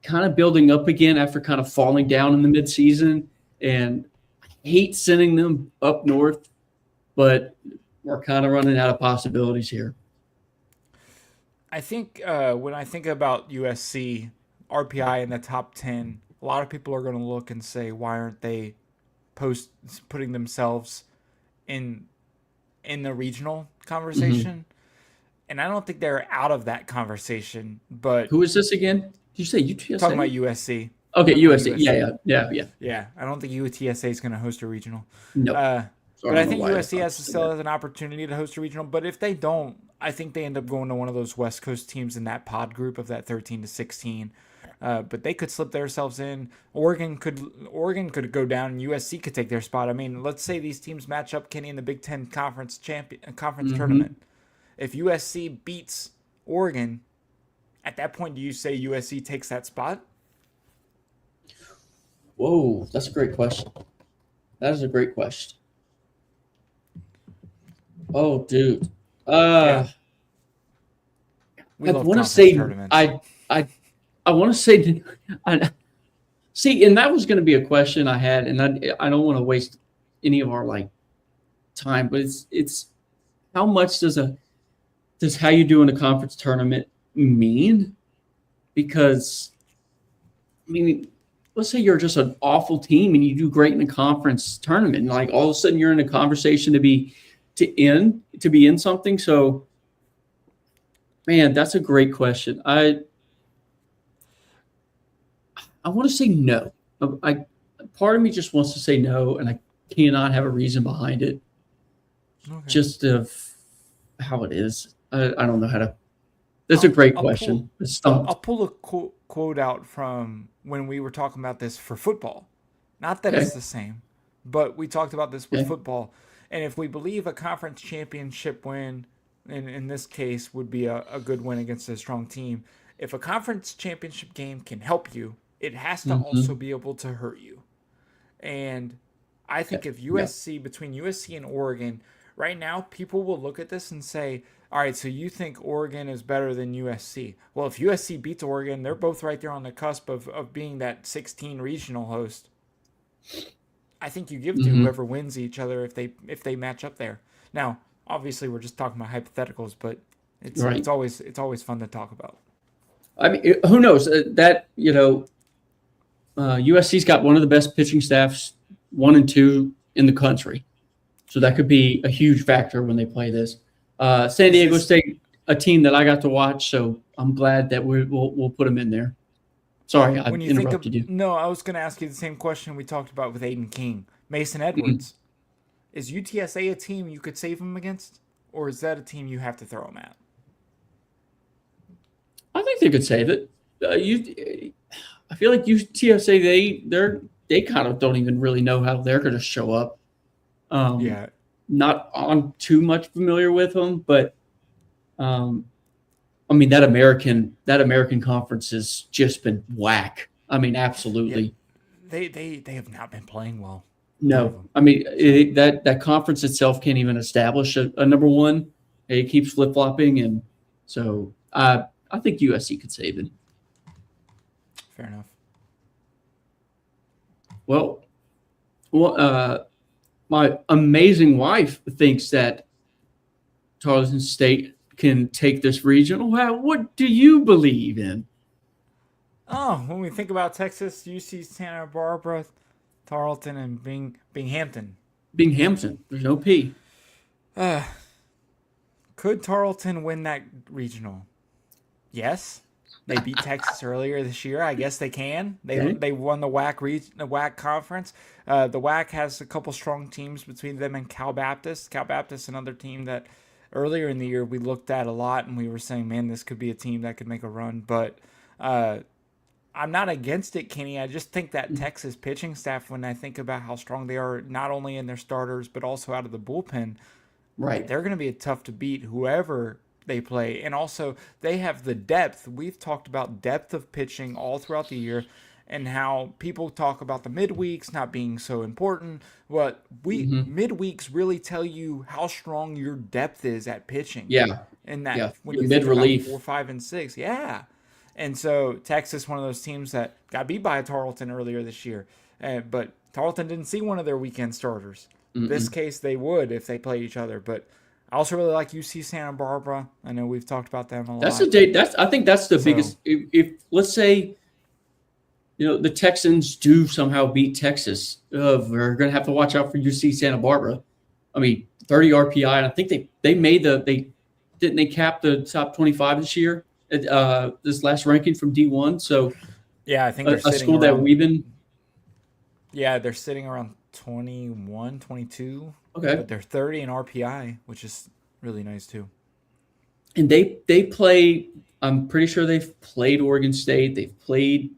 kind of building up again after kind of falling down in the midseason. And I hate sending them up north, but we're kind of running out of possibilities here. I think when I think about USC, RPI in the top 10, a lot of people are going to look and say, why aren't they putting themselves in the regional conversation? And I don't think they're out of that conversation. But who is this again? Did you say UTSA? Talking about USC. Okay, USC. Yeah. Yeah, I don't think UTSA is going to host a regional. No. But I think USC still has an opportunity to host a regional. But if they don't, I think they end up going to one of those West Coast teams in that pod group of that 13 to 16. But they could slip themselves in. Oregon could go down, and USC could take their spot. I mean, let's say these teams match up, Kenny, in the Big Ten conference tournament. If USC beats Oregon, at that point, do you say USC takes that spot? Whoa, that's a great question. That is a great question. Oh, dude. We I love want to conference say tournaments. I want to say see, and that was going to be a question I had, and I don't want to waste any of our time, but it's how much does how you do in a conference tournament mean? Because I mean, let's say you're just an awful team and you do great in a conference tournament, and all of a sudden you're in a conversation to be in something. So, man, that's a great question. I want to say no. I part of me just wants to say no, and I cannot have a reason behind it. Okay. Just of how it is. I don't know how to. That's a great I'll question. I'll pull a quote out from when we were talking about this for football. Not that Okay. it's the same, but we talked about this with Okay. football. And if we believe a conference championship win, in this case, would be a good win against a strong team, if a conference championship game can help you, it has to also be able to hurt you. And I think if USC, between USC and Oregon, right now, people will look at this and say, all right, so you think Oregon is better than USC. Well, if USC beats Oregon, they're both right there on the cusp of being that 16 regional host. I think you give to whoever wins each other if they match up there. Now, obviously, we're just talking about hypotheticals, but it's always fun to talk about. I mean, who knows USC's got one of the best pitching staffs, 1 and 2 in the country, so that could be a huge factor when they play this. San Diego State, a team that I got to watch, so I'm glad that we'll put them in there. Sorry, I interrupted you. No, I was going to ask you the same question we talked about with Aiden King. Mason Edwards. Is UTSA a team you could save him against? Or is that a team you have to throw him at? I think they could save it. I feel like UTSA, they kind of don't even really know how they're going to show up. Yeah. Not on too much familiar with them, but I mean that American conference has just been whack. I mean, absolutely. Yeah. They have not been playing well. No, I mean that conference itself can't even establish a number one. It keeps flip flopping, and so I think USC could save it. Fair enough. Well, my amazing wife thinks that Tarleton State can take this regional. What do you believe in? Oh, when we think about Texas, UC Santa Barbara, Tarleton, and Binghamton. Binghamton. There's no P. Could Tarleton win that regional? Yes. They beat Texas earlier this year. I guess they can. They won the WAC conference. The WAC has a couple strong teams between them and Cal Baptist. Cal Baptist, another team that earlier in the year we looked at a lot, and we were saying, man, this could be a team that could make a run. But I'm not against it, Kenny. I just think that Texas pitching staff, when I think about how strong they are, not only in their starters but also out of the bullpen, right? They're going to be tough to beat whoever they play. And also, they have the depth. We've talked about depth of pitching all throughout the year and how people talk about the midweeks not being so important. But midweeks really tell you how strong your depth is at pitching. Yeah. And that when you mid relief 4, 5, and 6. Yeah. And so Texas, one of those teams that got beat by Tarleton earlier this year. But Tarleton didn't see one of their weekend starters. This case, they would if they play each other. But I also really like UC Santa Barbara. I know we've talked about them a lot. I think that's the biggest. If let's say, the Texans do somehow beat Texas, we're going to have to watch out for UC Santa Barbara. I mean, 30 RPI, and I think they capped the top 25 this year. This last ranking from D1. So yeah, I think they're a school that we've been. Yeah, they're sitting around 21, 22. Okay. But they're 30 in RPI, which is really nice too. And they play. I'm pretty sure they've played Oregon State. They've played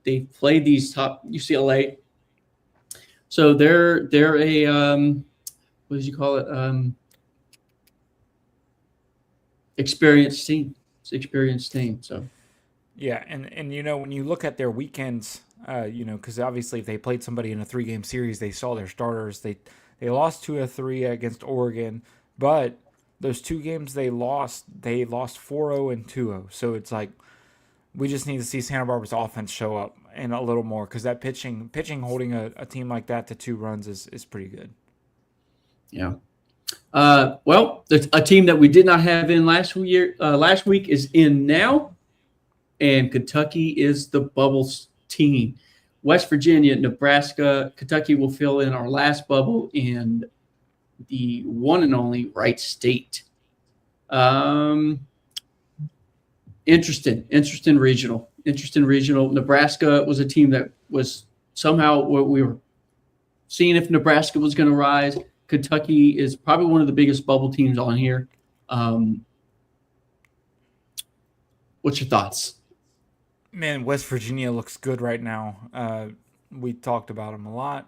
these top UCLA. So they're a what did you call it? Experienced team. It's an experienced team. So yeah, and when you look at their weekends, because obviously if they played somebody in a 3-game series, they saw their starters. They lost 2 of 3 against Oregon, but those 2 games they lost 4-0 and 2-0. So it's like we just need to see Santa Barbara's offense show up and a little more, because that pitching holding a team like that to 2 runs is pretty good. Yeah. Well, a team that we did not have in last week is in now, and Kentucky is the bubbles team. West Virginia, Nebraska, Kentucky will fill in our last bubble in the one and only Wright State. Interesting regional. Nebraska was a team that was somehow what we were seeing if Nebraska was going to rise. Kentucky is probably one of the biggest bubble teams on here. What's your thoughts? Man, West Virginia looks good right now. We talked about them a lot.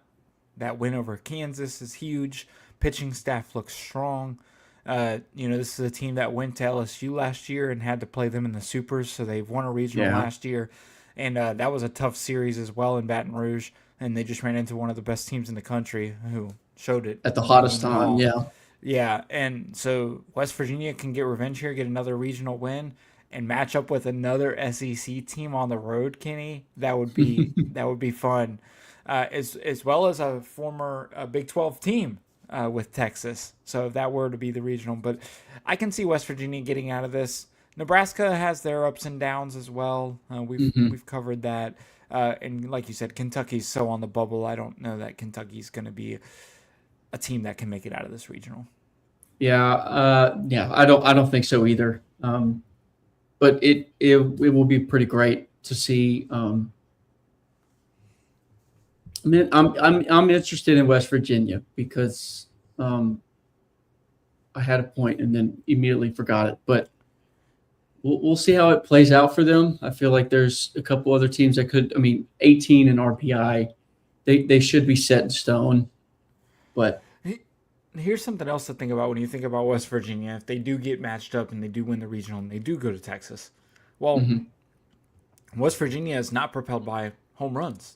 That win over Kansas is huge. Pitching staff looks strong. This is a team that went to LSU last year and had to play them in the Supers, so they've won a regional last year. And that was a tough series as well in Baton Rouge, and they just ran into one of the best teams in the country who showed it. At the hottest time, yeah. Yeah, and so West Virginia can get revenge here, get another regional win, and match up with another SEC team on the road, Kenny. That would be fun. As well as a former Big 12 team with Texas. So if that were to be the regional, but I can see West Virginia getting out of this. Nebraska has their ups and downs as well. We've covered that. And like you said, Kentucky's so on the bubble. I don't know that Kentucky's going to be a team that can make it out of this regional. Yeah, I don't think so either. But it will be pretty great to see. I'm interested in West Virginia because I had a point and then immediately forgot it. But we'll see how it plays out for them. I feel like there's a couple other teams that could. 18 in RPI, they should be set in stone. But here's something else to think about when you think about West Virginia. If they do get matched up and they do win the regional and they do go to Texas, well, West Virginia is not propelled by home runs.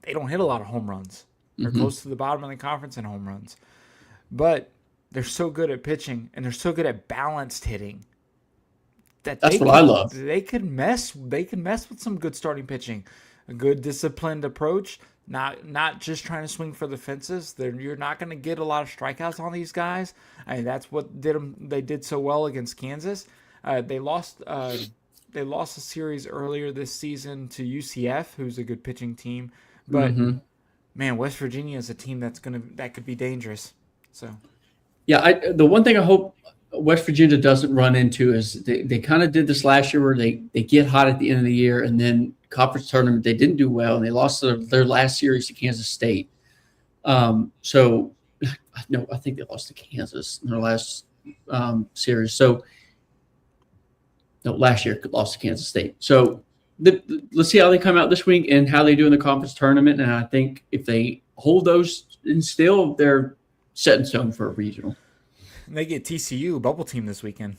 They don't hit a lot of home runs. They're close to the bottom of the conference in home runs. But they're so good at pitching and they're so good at balanced hitting that's what I love. They can mess with some good starting pitching. A good disciplined approach, not just trying to swing for the fences. You're not going to get a lot of strikeouts on these guys. That's what they did so well against Kansas. They lost a series earlier this season to UCF, who's a good pitching team. But man, West Virginia is a team that could be dangerous. So yeah, the one thing I hope West Virginia doesn't run into is they kind of did this last year where they get hot at the end of the year and then conference tournament they didn't do well and they lost their last series to Kansas State. So no, I think they lost to Kansas in their last series. So no, last year lost to Kansas State. So let's see how they come out this week and how they do in the conference tournament. And I think if they hold those and still, they're set in stone for a regional. And they get TCU bubble team this weekend.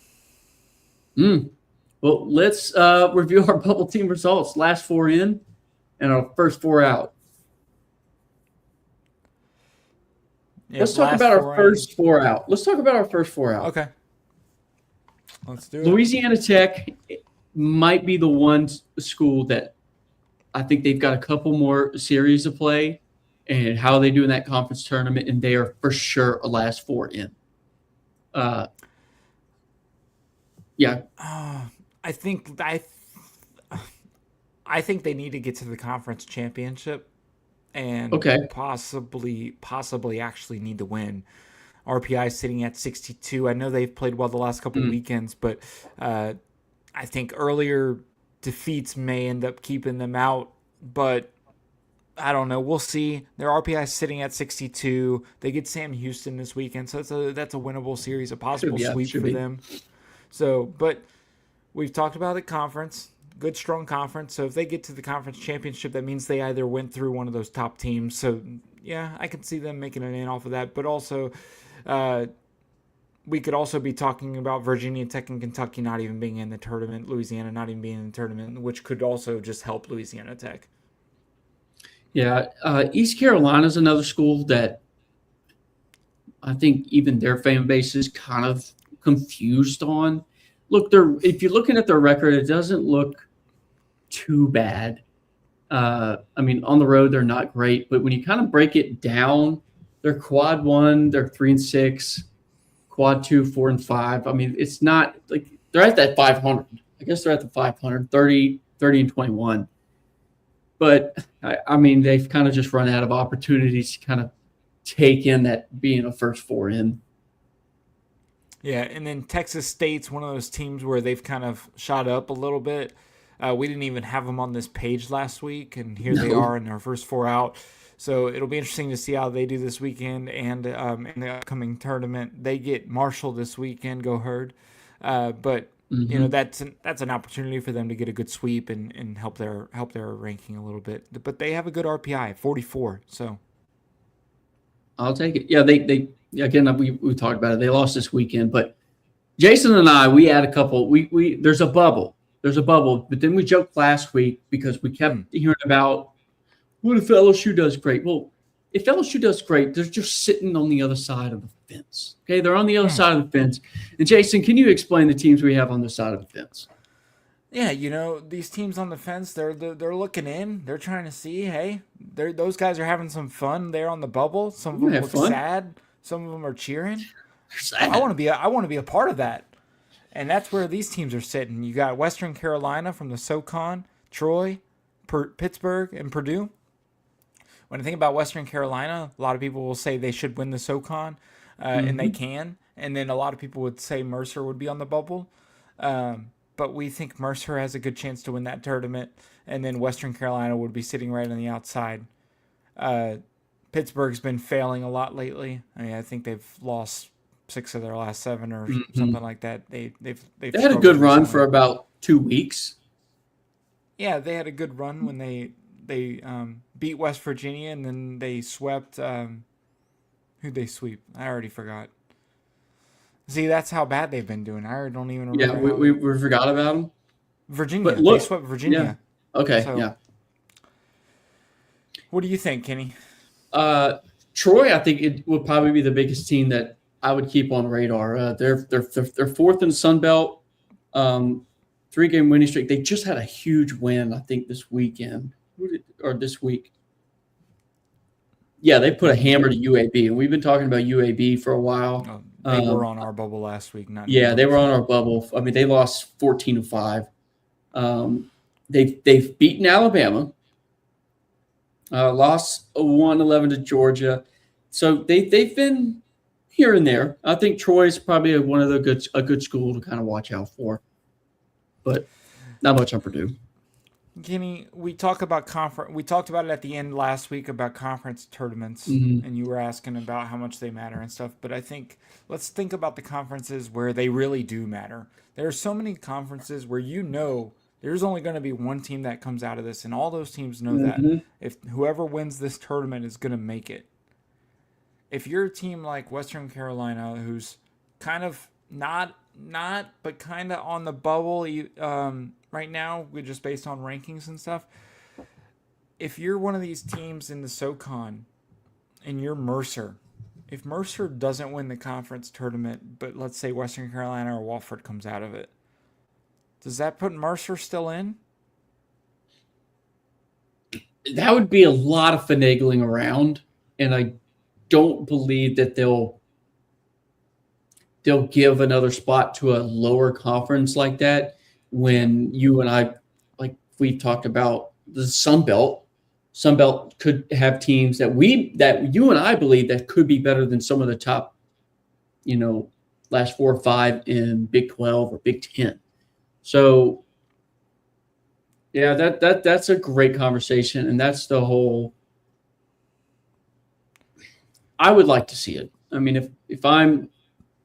Well, let's review our bubble team results. Last 4 in and our first 4 out. Yeah, let's talk about our first 4 out. Okay. Let's do it. Louisiana Tech might be the one school that I think they've got a couple more series to play and how they do in that conference tournament, and they are for sure a last 4 in. Yeah. I think they need to get to the conference championship and possibly actually need to win. RPI sitting at 62. I know they've played well the last couple of weekends, but I think earlier defeats may end up keeping them out, but I don't know. We'll see. Their RPI is sitting at 62. They get Sam Houston this weekend, so that's a winnable series, a possible sweep for them. So, but we've talked about the conference, good strong conference. So if they get to the conference championship, that means they either went through one of those top teams. So yeah, I can see them making an in off of that. But also, we could also be talking about Virginia Tech and Kentucky not even being in the tournament, Louisiana not even being in the tournament, which could also just help Louisiana Tech. Yeah, East Carolina is another school that I think even their fan base is kind of confused on. Look, if you're looking at their record, it doesn't look too bad. I mean, on the road they're not great, but when you kind of break it down, they're quad 1, they're 3-6, quad 2, 4-5. I mean, it's not like they're at that 500. I guess they're at the 500, 30-21. But I mean, they've kind of just run out of opportunities to kind of take in that being a first 4 in. Yeah, and then Texas State's one of those teams where they've kind of shot up a little bit. We didn't even have them on this page last week, and here they are in their first 4 out. So it'll be interesting to see how they do this weekend and in the upcoming tournament. They get Marshall this weekend, go Herd. But you know, that's an opportunity for them to get a good sweep and help their ranking a little bit. But they have a good RPI, 44. So I'll take it. Yeah, they again, we talked about it. They lost this weekend, but Jason and I, we had a couple. There's a bubble. But then we joked last week because we kept hearing about what if LSU does great. Well, if LSU does great, they're just sitting on the other side of the fence. Okay, they're on the other side of the fence. And Jason, can you explain the teams we have on the side of the fence? Yeah, you know, these teams on the fence, they're looking in. They're trying to see, hey, those guys are having some fun. They're on the bubble. Some of them look sad. Some of them are cheering. I want to be a part of that. And that's where these teams are sitting. You got Western Carolina from the SoCon, Troy, Pittsburgh, and Purdue. When I think about Western Carolina, a lot of people will say they should win the SoCon, and they can. And then a lot of people would say Mercer would be on the bubble. But we think Mercer has a good chance to win that tournament. And then Western Carolina would be sitting right on the outside. Pittsburgh's been failing a lot lately. I mean, I think they've lost 6 of their last 7 or something like that. They had a good run for about 2 weeks. Yeah, they had a good run when they beat West Virginia, and then they swept. Who'd they sweep? I already forgot. See, that's how bad they've been doing. I don't even remember. Yeah, we forgot about them. Virginia. But look, they swept Virginia. Yeah. Okay, so, yeah. What do you think, Kenny? Troy, I think it would probably be the biggest team that I would keep on radar. They're 4th in the Sun Belt, 3-game winning streak. They just had a huge win, I think, this weekend or this week. Yeah, they put a hammer to UAB, and we've been talking about UAB for a while. They were on our bubble last week. They were on our bubble. I mean, they lost 14-5. They've beaten Alabama. Lost 1-11 to Georgia. So they've been here and there. I think Troy's probably one of a good school to kind of watch out for. But not much on Purdue. Kenny, we talk about conference. We talked about it at the end last week about conference tournaments, and you were asking about how much they matter and stuff. But I think let's think about the conferences where they really do matter. There are so many conferences where there's only going to be one team that comes out of this, and all those teams know that if whoever wins this tournament is going to make it. If you're a team like Western Carolina, who's kind of not but kind of on the bubble right now, just based on rankings and stuff, if you're one of these teams in the SoCon and you're Mercer, if Mercer doesn't win the conference tournament, but let's say Western Carolina or Wofford comes out of it, does that put Mercer still in? That would be a lot of finagling around, and I don't believe that they'll give another spot to a lower conference like that when you and I, like we talked about the Sun Belt. Sun Belt could have teams that you and I believe that could be better than some of the top, last 4 or 5 in Big 12 or Big 10. So, yeah, that's a great conversation, and that's the whole. I would like to see it. I mean,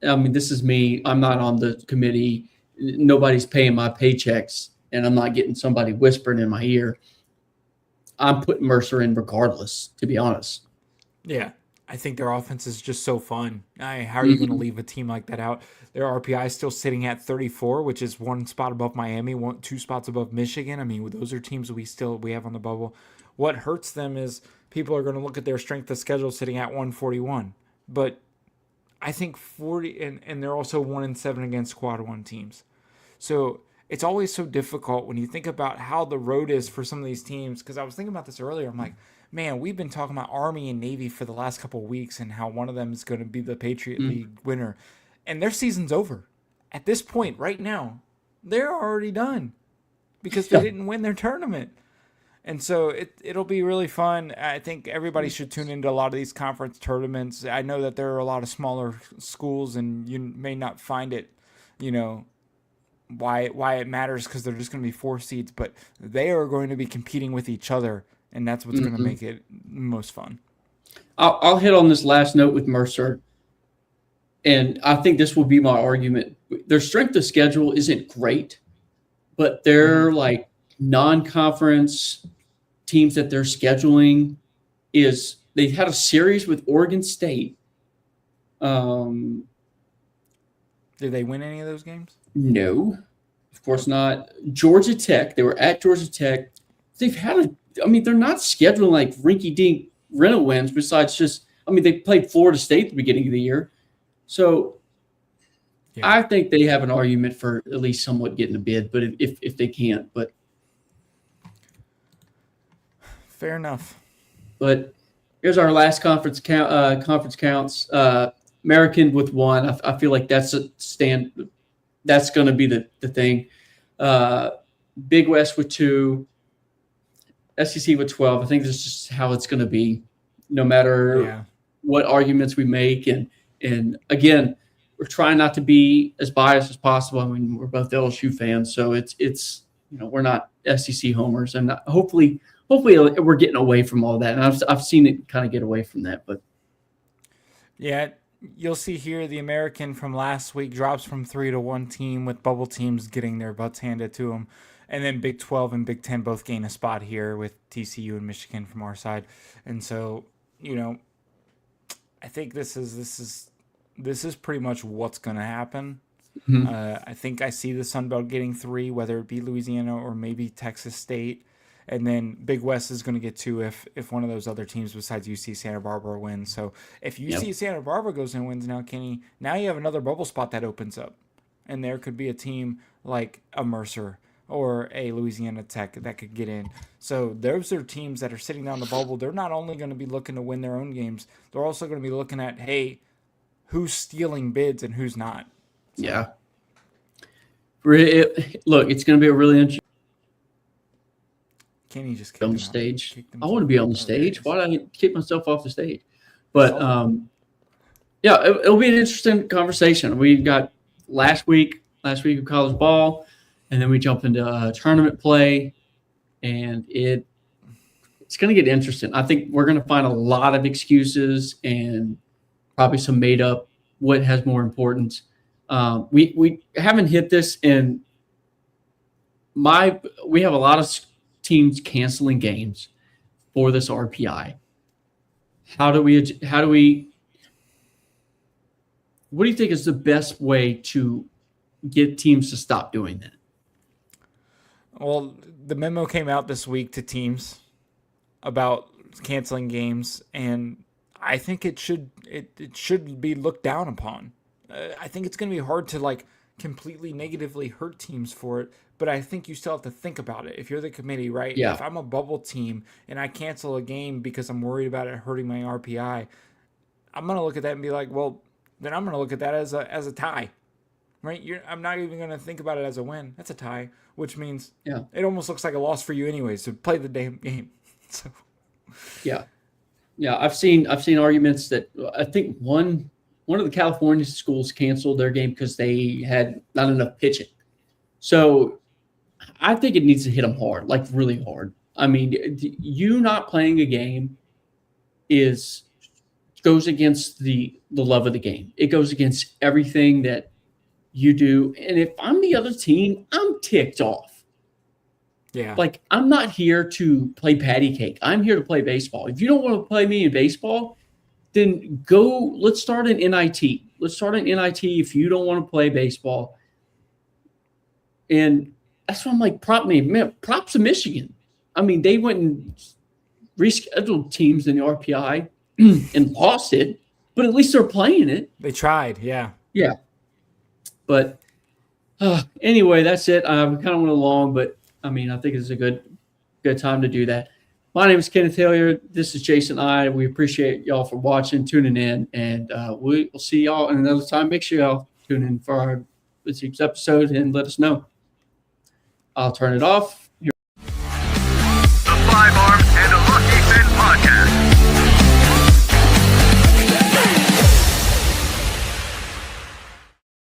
this is me. I'm not on the committee. Nobody's paying my paychecks, and I'm not getting somebody whispering in my ear. I'm putting Mercer in regardless, to be honest. Yeah. I think their offense is just so fun. How are you going to leave a team like that out? Their RPI is still sitting at 34, which is 1 spot above Miami, 2 spots above Michigan. I mean, those are teams we have on the bubble. What hurts them is people are going to look at their strength of schedule sitting at 141. But I think 40, and they're also 1-7 against quad one teams. So it's always so difficult when you think about how the road is for some of these teams. Because I was thinking about this earlier. I'm like, man, we've been talking about Army and Navy for the last couple of weeks and how one of them is going to be the Patriot League winner. And their season's over. At this point, right now, they're already done because they didn't win their tournament. And so it'll be really fun. I think everybody should tune into a lot of these conference tournaments. I know that there are a lot of smaller schools, and you may not find it, why it matters because they're just going to be 4 seeds, but they are going to be competing with each other, and that's what's going to make it most fun. I'll hit on this last note with Mercer, and I think this will be my argument. Their strength of schedule isn't great, but they're like non-conference teams that they're scheduling they've had a series with Oregon State. Did they win any of those games? No, of course not. Georgia Tech, they were at Georgia Tech. They've had they're not scheduling like rinky-dink rental wins besides they played Florida State at the beginning of the year. So I think they have an argument for at least somewhat getting a bid, but if they can't, but fair enough. But here's our last conference counts. American with 1. I feel like that's a stand. That's going to be the thing. Big West with 2. SEC with 12. I think this is just how it's going to be, no matter what arguments we make. And again, we're trying not to be as biased as possible. I mean, we're both LSU fans, so it's we're not SEC homers, and hopefully we're getting away from all that. And I've seen it kind of get away from that, but yeah, you'll see here the American from last week drops from 3 to 1 team, with bubble teams getting their butts handed to them. And then Big 12 and Big 10 both gain a spot here with TCU and Michigan from our side. And so, I think this is pretty much what's going to happen. I think I see the Sun Belt getting 3, whether it be Louisiana or maybe Texas State. And then Big West is going to get 2 if one of those other teams besides UC Santa Barbara wins. So if UC Santa Barbara goes and wins now, Kenny, now you have another bubble spot that opens up. And there could be a team like a Mercer or a Louisiana Tech that could get in. So those are teams that are sitting down the bubble. They're not only going to be looking to win their own games, they're also going to be looking at, hey, who's stealing bids and who's not. So, yeah. Look, it's going to be a really interesting. Kenny just on the stage. I want to be on the stage. Why did I kick myself off the stage? But it'll be an interesting conversation. We've got last week of college ball, and then we jump into tournament play, and it's going to get interesting. I think we're going to find a lot of excuses and probably some made up. What has more importance? We haven't hit this in we have a lot of teams canceling games for this RPI. What do you think is the best way to get teams to stop doing that? Well, the memo came out this week to teams about canceling games, and I think it should be looked down upon. I think it's going to be hard to completely negatively hurt teams for it, but I think you still have to think about it. If you're the committee, right? Yeah. If I'm a bubble team and I cancel a game because I'm worried about it hurting my RPI, I'm going to look at that and be like, well, then I'm going to look at that as a tie, right? I'm not even going to think about it as a win. That's a tie, which means it almost looks like a loss for you anyways. So play the damn game. So yeah. I've seen arguments that I think one of the California schools canceled their game because they had not enough pitching. So I think it needs to hit them hard, like really hard. I mean, you not playing a game goes against the love of the game. It goes against everything that you do. And if I'm the other team, I'm ticked off. Yeah. I'm not here to play patty cake. I'm here to play baseball. If you don't want to play me in baseball, then let's start an NIT. Let's start an NIT if you don't want to play baseball. And that's why I'm like, props to Michigan. I mean, they went and rescheduled teams in the RPI and lost it. but at least they're playing it. They tried, yeah. Yeah. But anyway, that's it. We kind of went along, but I mean, I think it's a good time to do that. My name is Kenneth Hilliard. This is Jason I. We appreciate y'all for watching, tuning in, and we'll see y'all another time. Make sure y'all tune in for this week's episode and let us know. I'll turn it off.